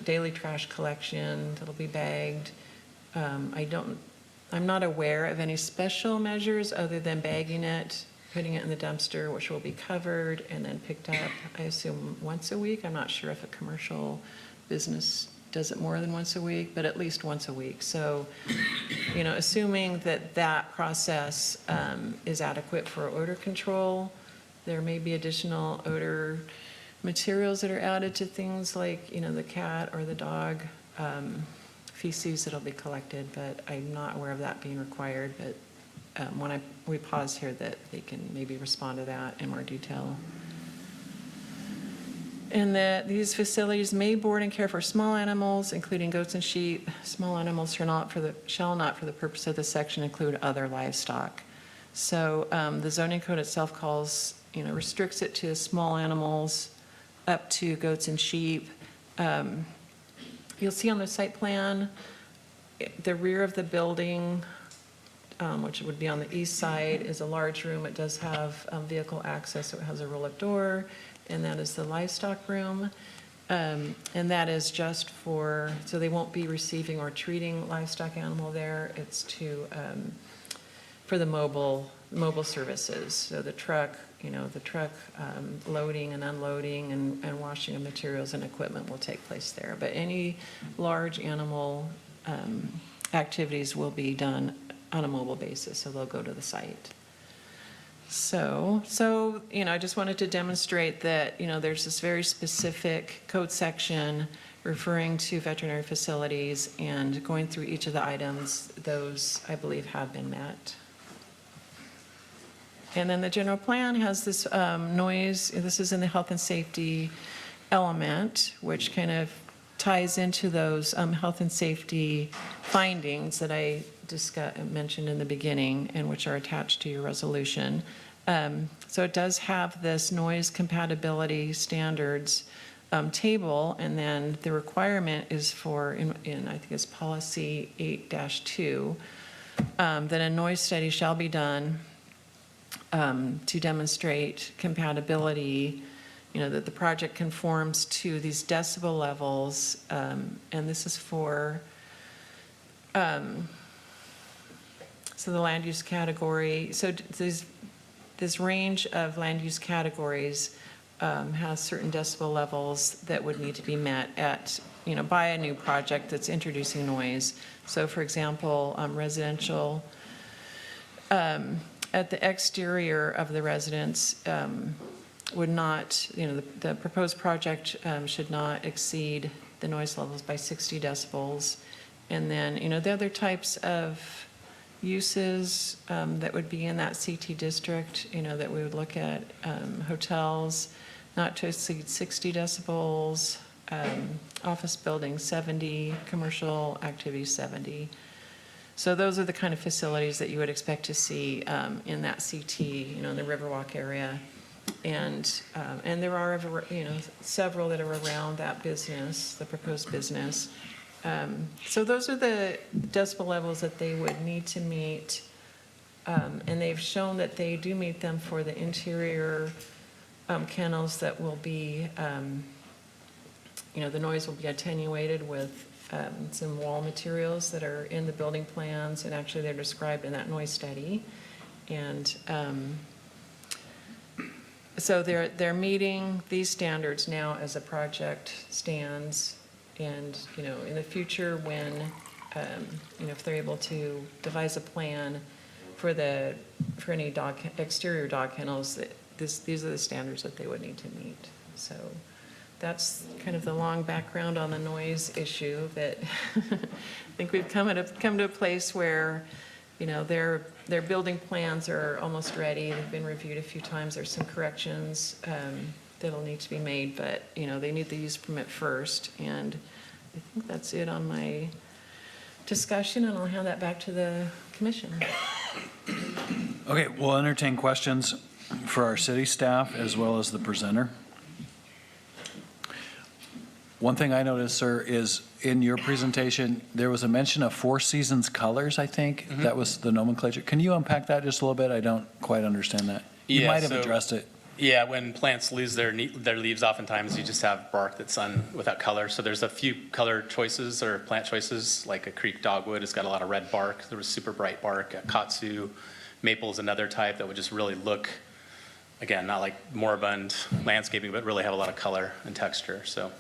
daily trash collection that'll be bagged. I'm not aware of any special measures other than bagging it, putting it in the dumpster, which will be covered and then picked up, I assume, once a week. I'm not sure if a commercial business does it more than once a week, but at least once a week. So, assuming that process is adequate for odor control, there may be additional odor materials that are added to things like, the cat or the dog feces that'll be collected, but I'm not aware of that being required. But when we pause here, that they can maybe respond to that in more detail. And that these facilities may board and care for small animals, including goats and sheep. Small animals shall not, for the purpose of this section, include other livestock. So the zoning code itself restricts it to small animals, up to goats and sheep. You'll see on the site plan, the rear of the building, which would be on the east side, is a large room. It does have vehicle access, so it has a roll-up door, and that is the livestock room. And that is just for, so they won't be receiving or treating livestock animal there. It's to, for the mobile services. So the truck, loading and unloading and washing of materials and equipment will take place there. But any large animal activities will be done on a mobile basis, so they'll go to the site. So, I just wanted to demonstrate that, there's this very specific code section referring to veterinary facilities, and going through each of the items, those, I believe, have been met. And then the general plan has this noise, this is in the health and safety element, which kind of ties into those health and safety findings that I mentioned in the beginning, and which are attached to your resolution. So it does have this noise compatibility standards table, and then the requirement is for, in I think it's policy 8-2, that a noise study shall be done to demonstrate compatibility, that the project conforms to these decibel levels, and this is for, so the land use category, so this range of land use categories has certain decibel levels that would need to be met at, by a new project that's introducing noise. So for example, residential, at the exterior of the residence would not, the proposed project should not exceed the noise levels by 60 decibels. And then, the other types of uses that would be in that CT district, that we would look at, hotels, not to exceed 60 decibels, office buildings 70, commercial activities 70. So those are the kind of facilities that you would expect to see in that CT, in the Riverwalk area. And there are, several that are around that business, the proposed business. So those are the decibel levels that they would need to meet. And they've shown that they do meet them for the interior kennels that will be, the noise will be attenuated with some wall materials that are in the building plans, and actually they're described in that noise study. And so they're meeting these standards now as a project stands. And, in the future when, if they're able to devise a plan for any exterior dog kennels, these are the standards that they would need to meet. So that's kind of the long background on the noise issue, that I think we've come to a place where, their building plans are almost ready. They've been reviewed a few times. There's some corrections that'll need to be made, but, they need the use permit first. And I think that's it on my discussion, and I'll hand that back to the commission. Okay, we'll entertain questions for our city staff as well as the presenter. One thing I noticed, sir, is in your presentation, there was a mention of Four Seasons colors, I think. Mm-hmm. That was the nomenclature. Can you unpack that just a little bit? I don't quite understand that. You Yeah, might have so- addressed it. Yeah, when plants lose their leaves, oftentimes you just have bark that's without color. So there's a few color choices or plant choices, like a creek dogwood has got a lot of red bark. There was super bright bark. Katsu maple is another type that would just really look, again, not like moribund landscaping, but really have a lot of color and texture. So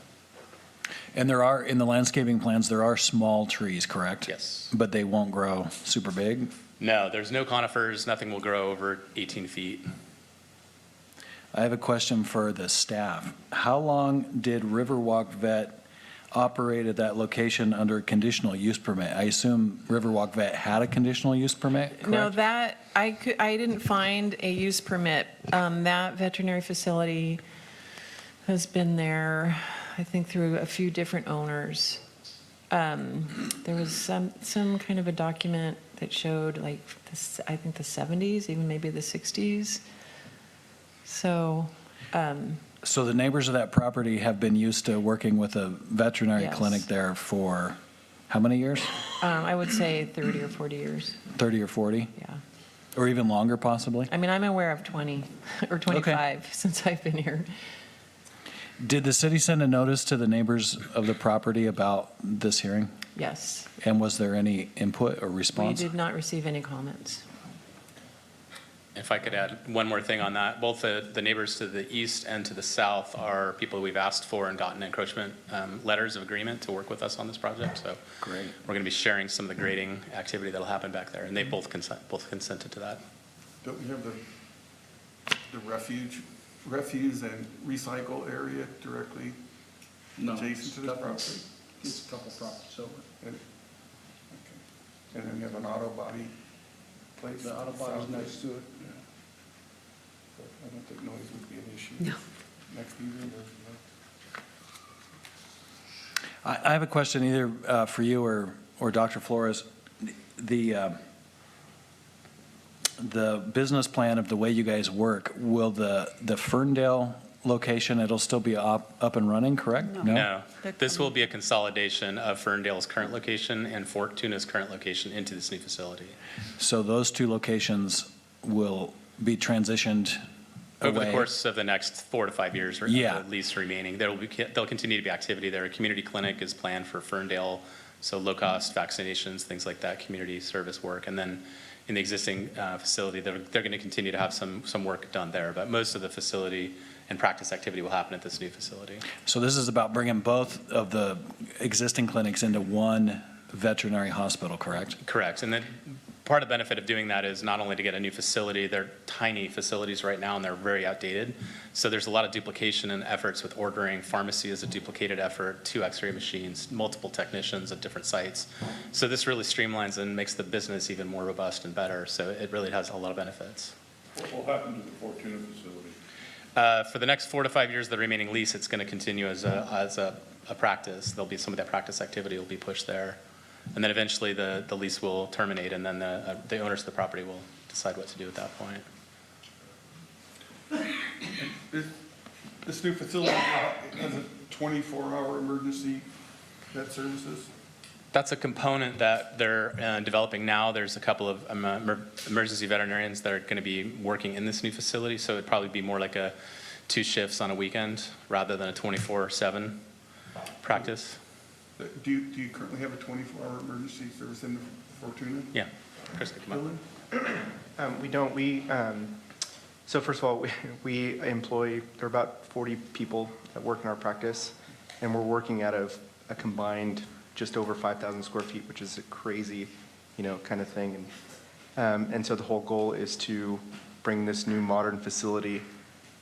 And there are, in the landscaping plans, there are small trees, correct? yes. But they won't grow super big? No, there's no conifers. Nothing will grow over 18 feet. I have a question for the staff. How long did Riverwalk Vet operate at that location under a conditional use permit? I assume Riverwalk Vet had a conditional use permit, correct? No, that, I didn't find a use permit. That veterinary facility has been there, I think, through a few different owners. There was some kind of a document that showed, like, I think the 70s, even maybe the 60s. So, So the neighbors of that property have been used to working with a veterinary Yes. clinic there for how many years? I would say 30 or 40 years, 30 or 40? yeah. Or even longer, possibly? I mean, I'm aware of 20 or 25 since I've been here. Did the city send a notice to the neighbors of the property about this hearing? Yes. And was there any input or We response? did not receive any comments. If I could add one more thing on that, both the neighbors to the east and to the south are people we've asked for and gotten encroachment letters of agreement to work with us on this project. So Great. we're going to be sharing some of the grading activity that'll happen back there, and they both consented to that. Don't we have the refuse and recycle area directly adjacent to this property? Just a couple properties over. And and then you have an auto body place? The auto body's south next to it. Yeah. So I don't think noise would be an issue. No. Next evening, I have a question either for you or Dr. Flores. The business plan of the way you guys work, will the Ferndale location, it'll still be up and running, correct? No, this will be a consolidation of Ferndale's current location and Fortuna's current location into this new facility. So those two locations will be transitioned Over the away? course of the next 4 to 5 years, or Yeah. at least remaining, there'll continue to be activity there. A community clinic is planned for Ferndale, so low-cost vaccinations, things like that, community service work. And then in the existing facility, they're going to continue to have some work done there. But most of the facility and practice activity will happen at this new facility. So this is about bringing both of the existing clinics into one veterinary hospital, correct? Correct. And then part of the benefit of doing that is not only to get a new facility, they're tiny facilities right now and they're very outdated. So there's a lot of duplication in efforts with ordering. Pharmacy is a duplicated effort, 2 x-ray machines, multiple technicians at different sites. So this really streamlines and makes the business even more robust and better. So it really has a lot of benefits. What will happen to the Fortuna facility? For the next 4 to 5 years of the remaining lease, it's going to continue as a practice. There'll be some of that practice activity will be pushed there. And then eventually the lease will terminate, and then the owners of the property will decide what to do at that point. This new facility has a 24-hour emergency vet services? That's a component that they're developing now. There's a couple of emergency veterinarians that are going to be working in this new facility, so it'd probably be more like 2 shifts on a weekend rather than a 24/7 practice. Do you currently have a 24-hour emergency service in the Fortuna? Yeah. Chris, come on. We don't. So first of all, we employ, there are about 40 people that work in our practice, and we're working out of a combined just over 5,000 square feet, which is a crazy, kind of thing. And so the whole goal is to bring this new modern facility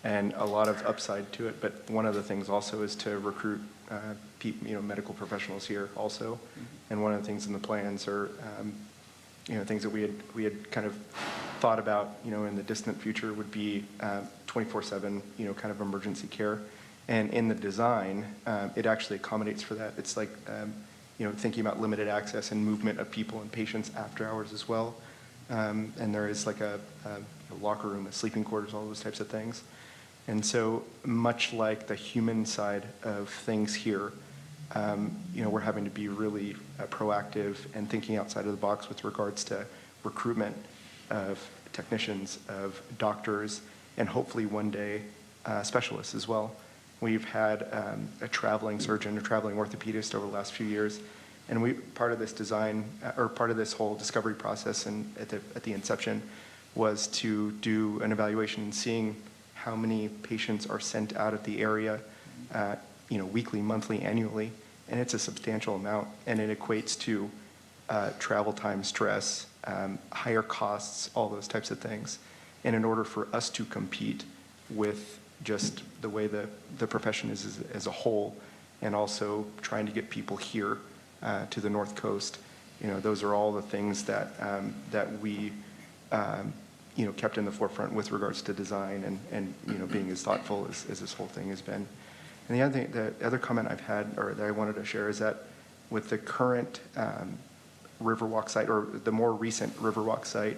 and a lot of upside to it. But one of the things also is to recruit medical professionals here also. And one of the things in the plans are, things that we had kind of thought about, in the distant future would be 24/7, kind of emergency care. And in the design, it actually accommodates for that. It's like, thinking about limited access and movement of people and patients after hours as well. And there is like a locker room, a sleeping quarters, all those types of things. And so much like the human side of things here, we're having to be really proactive and thinking outside of the box with regards to recruitment of technicians, of doctors, and hopefully one day specialists as well. We've had a traveling surgeon, a traveling orthopedist over the last few years, and part of this design, or part of this whole discovery process and at the inception was to do an evaluation and seeing how many patients are sent out of the area, weekly, monthly, annually, and it's a substantial amount, and it equates to travel time, stress, higher costs, all those types of things. And in order for us to compete with just the way the profession is as a whole, and also trying to get people here to the North Coast, those are all the things that we kept in the forefront with regards to design and being as thoughtful as this whole thing has been. And the other comment I've had, or that I wanted to share, is that with the current Riverwalk site, or the more recent Riverwalk site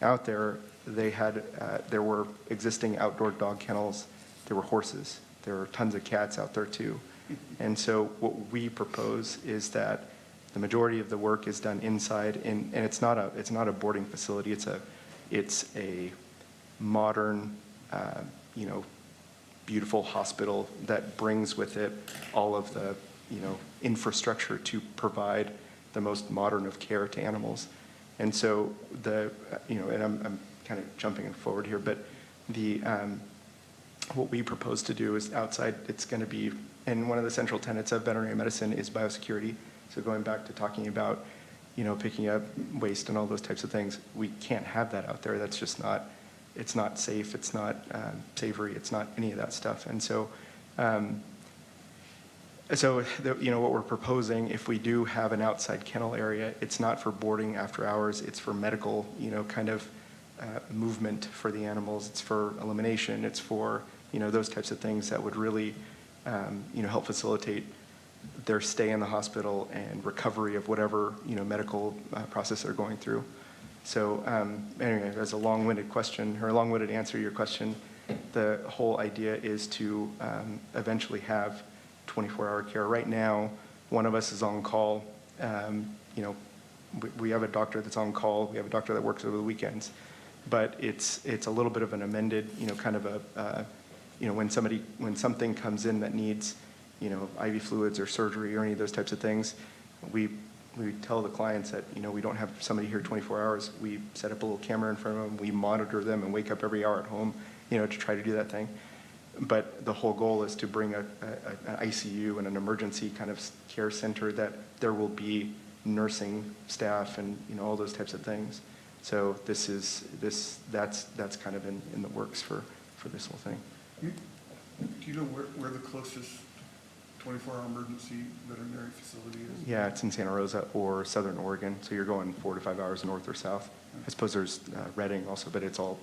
out there, there were existing outdoor dog kennels, there were horses, there are tons of cats out there too. And so what we propose is that the majority of the work is done inside, and it's not a boarding facility. It's a modern, beautiful hospital that brings with it all of the, infrastructure to provide the most modern of care to animals. And so and I'm kind of jumping forward here, but what we propose to do is outside, it's going to be, and one of the central tenets of veterinary medicine is biosecurity. So going back to talking about, picking up waste and all those types of things, we can't have that out there. That's just not, it's not safe, it's not savory, it's not any of that stuff. And so, what we're proposing, if we do have an outside kennel area, it's not for boarding after hours, it's for medical, kind of movement for the animals, it's for elimination, it's for, those types of things that would really, help facilitate their stay in the hospital and recovery of whatever, medical process they're going through. So anyway, as a long-winded question, or a long-winded answer to your question, the whole idea is to eventually have 24-hour care. Right now, one of us is on call. We have a doctor that's on call. We have a doctor that works over the weekends. But it's a little bit of an amended, kind of a, when something comes in that needs, IV fluids or surgery or any of those types of things, we tell the clients that, we don't have somebody here 24 hours. We set up a little camera in front of them. We monitor them and wake up every hour at home, to try to do that thing. But the whole goal is to bring an ICU and an emergency kind of care center that there will be nursing staff and, all those types of things. So that's kind of in the works for this whole thing. Do you know where the closest 24-hour emergency veterinary facility is? Yeah, it's in Santa Rosa or Southern Oregon. So you're going 4 to 5 hours north or south. I suppose there's Redding also, but it's all,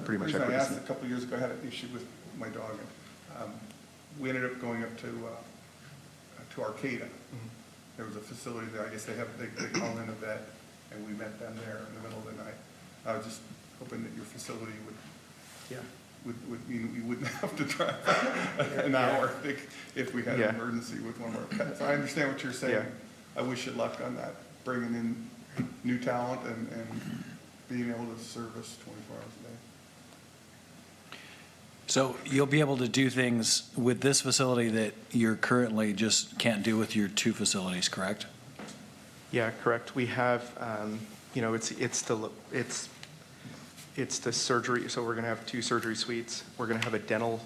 pretty much. The reason I asked a couple of years ago, I had an issue with my dog. And, we ended up going up to Arcata. Mm-hmm. There was a facility there. I guess they call in a vet, and we met them there in the middle of the night. I was just hoping that your facility would mean we wouldn't have to drive an hour if we had an emergency with one of our pets. I understand what you're saying. Yeah. I wish you luck on that, bringing in new talent and being able to service 24 hours a day. So you'll be able to do things with this facility that you're currently just can't do with your 2 facilities, correct? Yeah, correct. We have, it's the surgery. So we're going to have 2 surgery suites. We're going to have a dental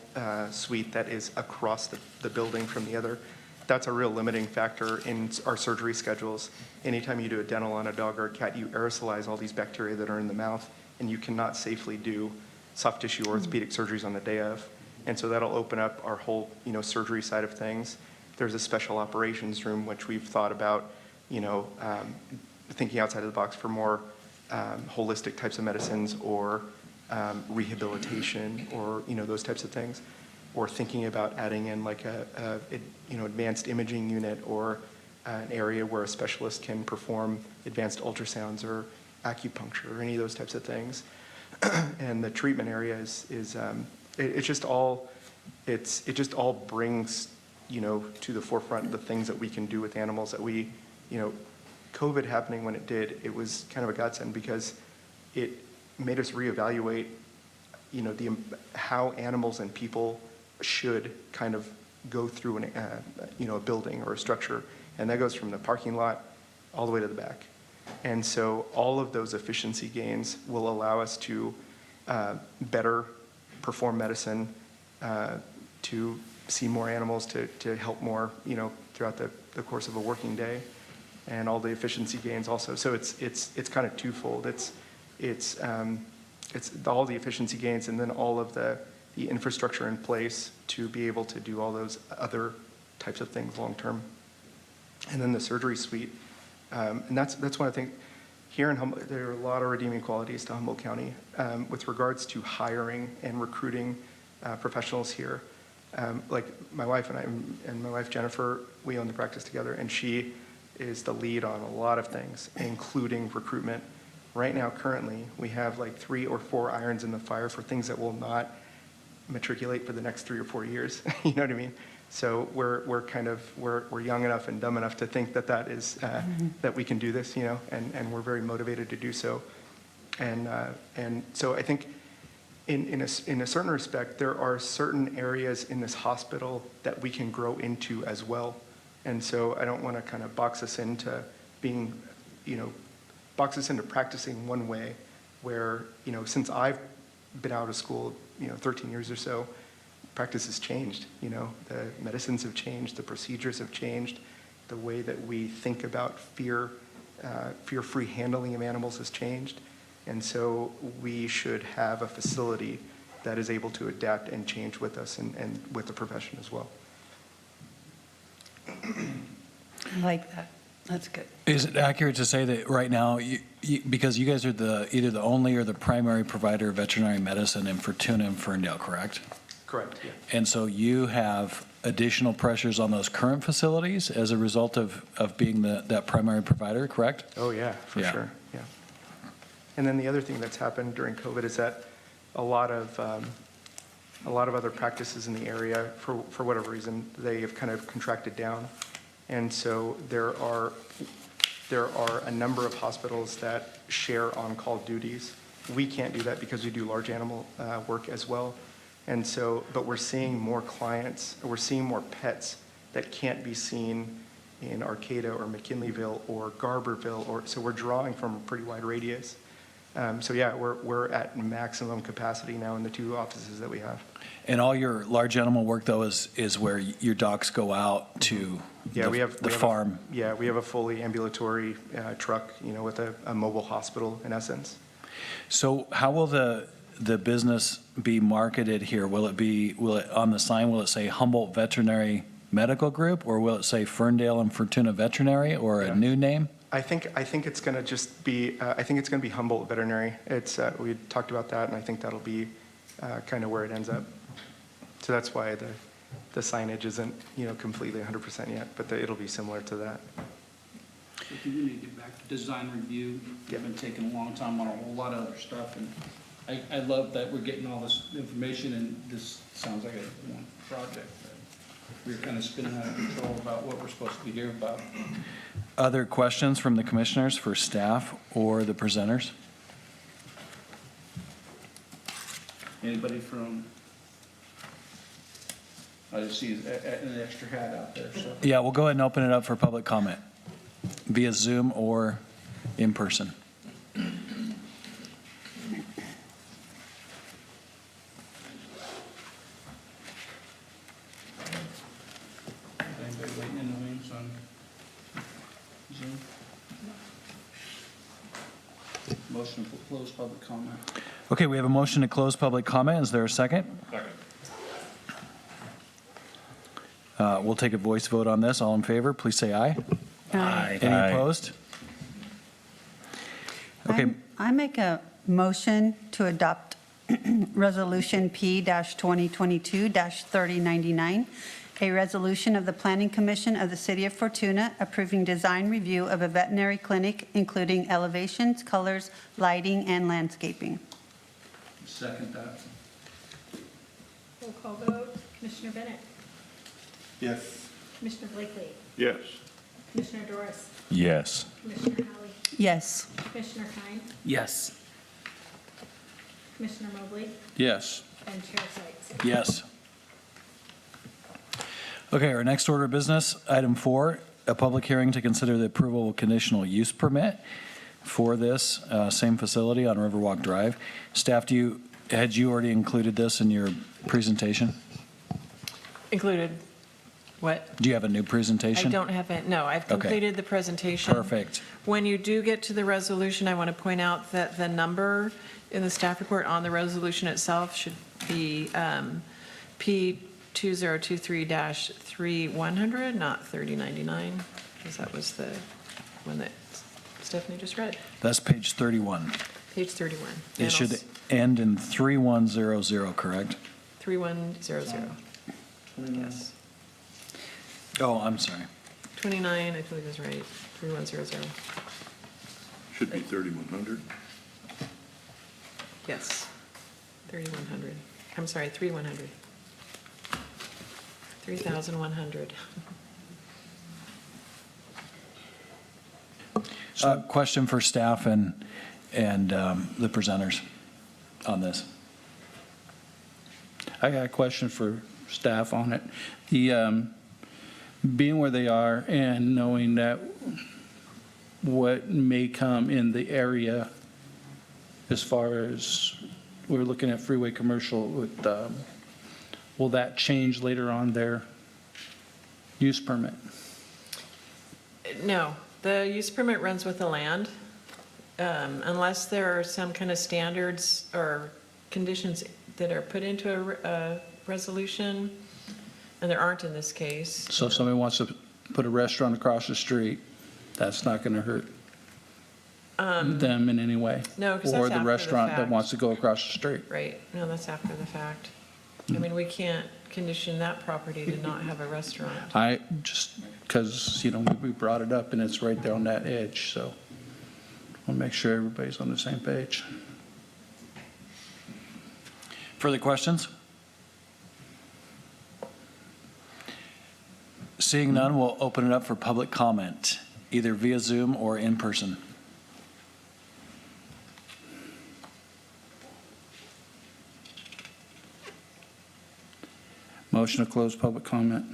suite that is across the building from the other. That's a real limiting factor in our surgery schedules. Anytime you do a dental on a dog or a cat, you aerosolize all these bacteria that are in the mouth, and you cannot safely do soft tissue orthopedic surgeries on the day of. And so that'll open up our whole, surgery side of things. There's a special operations room, which we've thought about, thinking outside of the box for more holistic types of medicines or rehabilitation or, those types of things. Or thinking about adding in like advanced imaging unit or an area where a specialist can perform advanced ultrasounds or acupuncture or any of those types of things. And the treatment area it just all brings, to the forefront the things that we can do with animals that we, COVID happening when it did, it was kind of a godsend because it made us reevaluate, how animals and people should kind of go through a building or a structure. And that goes from the parking lot all the way to the back. And so all of those efficiency gains will allow us to better perform medicine, to see more animals, to help more, throughout the course of a working day, and all the efficiency gains also. So it's kind of twofold. It's all the efficiency gains and then all of the infrastructure in place to be able to do all those other types of things long term. And then the surgery suite. And that's one of the things. Here in Humboldt, there are a lot of redeeming qualities to Humboldt County with regards to hiring and recruiting professionals here. Like my wife and I, and my wife Jennifer, we own the practice together, and she is the lead on a lot of things, including recruitment. Right now, currently, we have like 3 or 4 irons in the fire for things that will not matriculate for the next 3 or 4 years. You know what I mean? So we're young enough and dumb enough to think that that is, that we can do this, you know, and we're very motivated to do so. And so I think in a certain respect, there are certain areas in this hospital that we can grow into as well. And so I don't want to kind of box us into being, you know, box us into practicing one way where, you know, since I've been out of school, you know, 13 years or so, practice has changed, you know, the medicines have changed, the procedures have changed, the way that we think about fear-free handling of animals has changed. And so we should have a facility that is able to adapt and change with us and with the profession as well. I like that. That's good. Is it accurate to say that right now, because you guys are either the only or the primary provider of veterinary medicine in Fortuna and Ferndale, correct? Correct, yeah. And so you have additional pressures on those current facilities as a result of being that primary provider, correct? Oh, yeah, for Yeah. sure, yeah. And then the other thing that's happened during COVID is that a lot of other practices in the area, for whatever reason, they have kind of contracted down. And so there are a number of hospitals that share on-call duties. We can't do that because we do large animal work as well. And so, but we're seeing more clients, we're seeing more pets that can't be seen in Arcata or McKinleyville or Garberville, so we're drawing from a pretty wide radius. So yeah, we're at maximum capacity now in the 2 offices that we have. And all your large animal work, though, is where your docs go out to the farm? Yeah, we have a fully ambulatory truck, you know, with a mobile hospital in essence. So how will the business be marketed here? Will it on the sign, will it say Humboldt Veterinary Medical Group, or will it say Ferndale and Fortuna Veterinary, or a new name? I think it's going to just be, I think it's going to be Humboldt Veterinary. We talked about that, and I think that'll be kind of where it ends up. So that's why the signage isn't, you know, completely 100% yet, but it'll be similar to that. If you need to get back to design review, you've been taking a long time on a whole lot of other stuff, and I love that we're getting all this information, and this sounds like a one project. We're kind of spinning out of control about what we're supposed to be here about. Other questions from the commissioners for staff or the presenters? Anybody from, I just see an extra hat out there, so. Yeah, we'll go ahead and open it up for public comment via Zoom or in person. Anybody waiting in the wings on Zoom? Motion to close public comment. Okay, we have a motion to close public comment. Is there a second? Second. We'll take a voice vote on this. All in favor, please say aye. Aye. Any Aye. opposed? Okay, I make a motion to adopt Resolution P-2022-3099, a resolution of the Planning Commission of the City of Fortuna approving design review of a veterinary clinic, including elevations, colors, lighting, and landscaping. Second that. Roll call vote. Commissioner Bennett? Yes. Commissioner Blakely? Yes. Commissioner Doris? Yes. Commissioner Howley? Yes. Commissioner Kine? yes. Commissioner Mobley? Yes. And Chair Sykes? Yes. Okay, our next order of business, item 4, a public hearing to consider the approval of conditional use permit for this same facility on Riverwalk Drive. Staff, had you already included this in your presentation? Included what? Do you have a new I presentation? don't have it, no, I've Okay. completed the presentation. Perfect. When you do get to the resolution, I want to point out that the number in the staff report on the resolution itself should be P2023-3100, not 3099, because that was the one that Stephanie just read, That's page 31. page 31. It should end in 3100, correct? 3100, yes. Oh, I'm sorry. 29, I believe is right, 3100, Should be 3,100. yes, 3100. I'm sorry, 3,100. 3,100. Question for staff and the presenters on this. I got a question for staff on it. The, being where they are and knowing that what may come in the area as far as, we're looking at freeway commercial with, will that change later on their use permit? No, the use permit runs with the land, unless there are some kind of standards or conditions that are put into a resolution, and there aren't in this case. So if somebody wants to put a restaurant across the street, that's not going to hurt them in any way? No, 'cause Or that's the after the restaurant that fact. wants to go across the street? Right, no, that's after the fact. I mean, we can't condition that property to not have a restaurant. I, just because, we brought it up and it's right there on that edge, so I'll make sure everybody's on the same page. Further questions? Seeing none, we'll open it up for public comment, either via Zoom or in person. Motion to close public comment.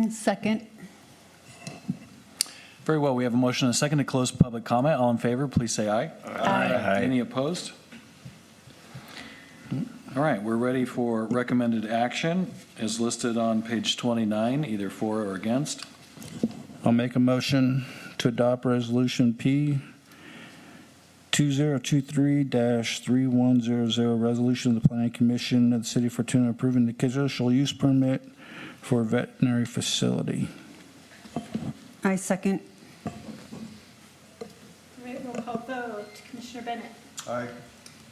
Second. Very well, we have a motion and a second to close public comment. All in favor, please say aye. Aye. Any opposed? All right, we're ready for recommended action as listed on page 29, either for or against. I'll make a motion to adopt Resolution P 2023-3100, resolution of the Planning Commission of the City of Fortuna approving the conditional use permit for a veterinary facility. I second. All right, roll call vote. Commissioner Bennett. Aye.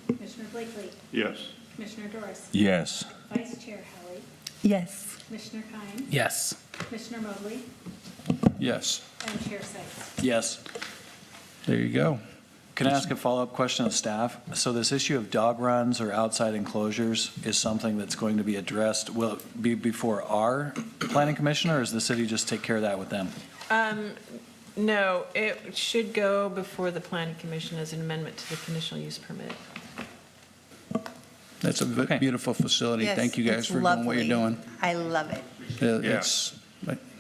Commissioner Blakely. Yes. Commissioner Doris. Yes. Vice Chair Helly. Yes. Commissioner Kine. Yes. Commissioner Mobley. Yes, And Chair Sights. Yes. there you go. Can I ask a follow-up question of staff? So this issue of dog runs or outside enclosures is something that's going to be addressed. Will it be before our planning commission, or does the city just take care of that with them? No, it should go before the planning commission as an amendment to the conditional use permit. That's a Okay. beautiful facility. Yes, Thank you guys it's for doing what you're lovely. doing. I love it. It's,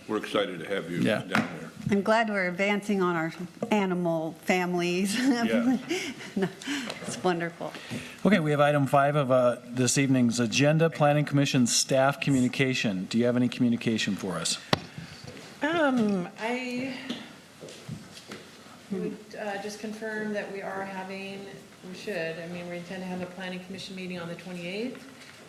We're excited to have you Yeah. down there. I'm glad we're advancing on our animal families. Yeah. It's wonderful. Okay, we have item 5 of this evening's agenda, Planning Commission staff communication. Do you have any communication for us? I would just confirm that we intend to have a planning commission meeting on the 28th.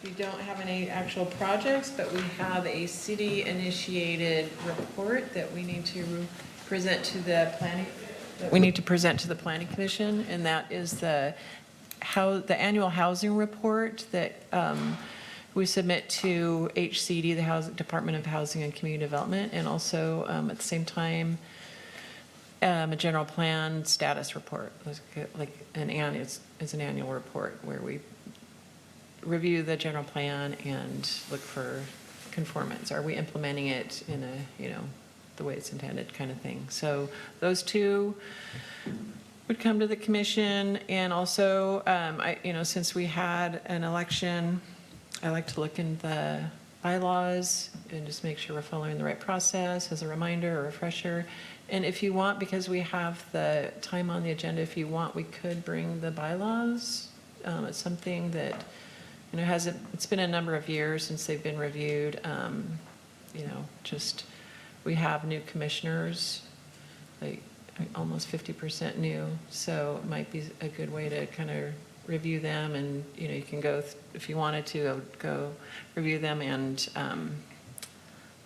We don't have any actual projects, but we have a city-initiated report that we need to present to the planning commission, and that is the annual housing report that we submit to HCD, the Department of Housing and Community Development, and also at the same time, a general plan status report, like it's an annual report where we review the general plan and look for conformance. Are we implementing it in the way it's intended, kind of thing. So those two would come to the commission, and also, since we had an election, I like to look in the bylaws and just make sure we're following the right process as a reminder or refresher. And if you want, because we have the time on the agenda, if you want, we could bring the bylaws. It's something that, it's been a number of years since they've been reviewed. We have new commissioners, like almost 50% new. So it might be a good way to kind of review them, and, you can go, if you wanted to, go review them, and,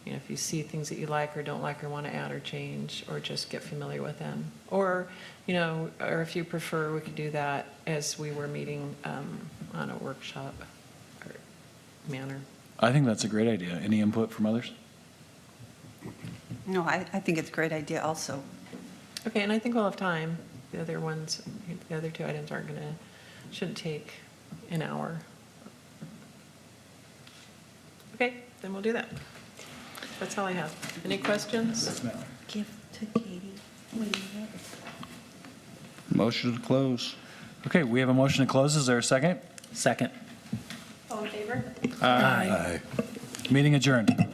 if you see things that you like or don't like or want to add or change, or just get familiar with them. Or, or if you prefer, we could do that as we were meeting on a workshop or manner. I think that's a great idea. Any input from others? No, I think it's a great idea also. Okay, and I think we'll have time. The other two items shouldn't take an hour. Okay, then we'll do that. That's all I have. Any questions? Give to Katie. Motion to close. Okay, we have a motion to close. Is there a second? Second. All in favor? Meeting adjourned.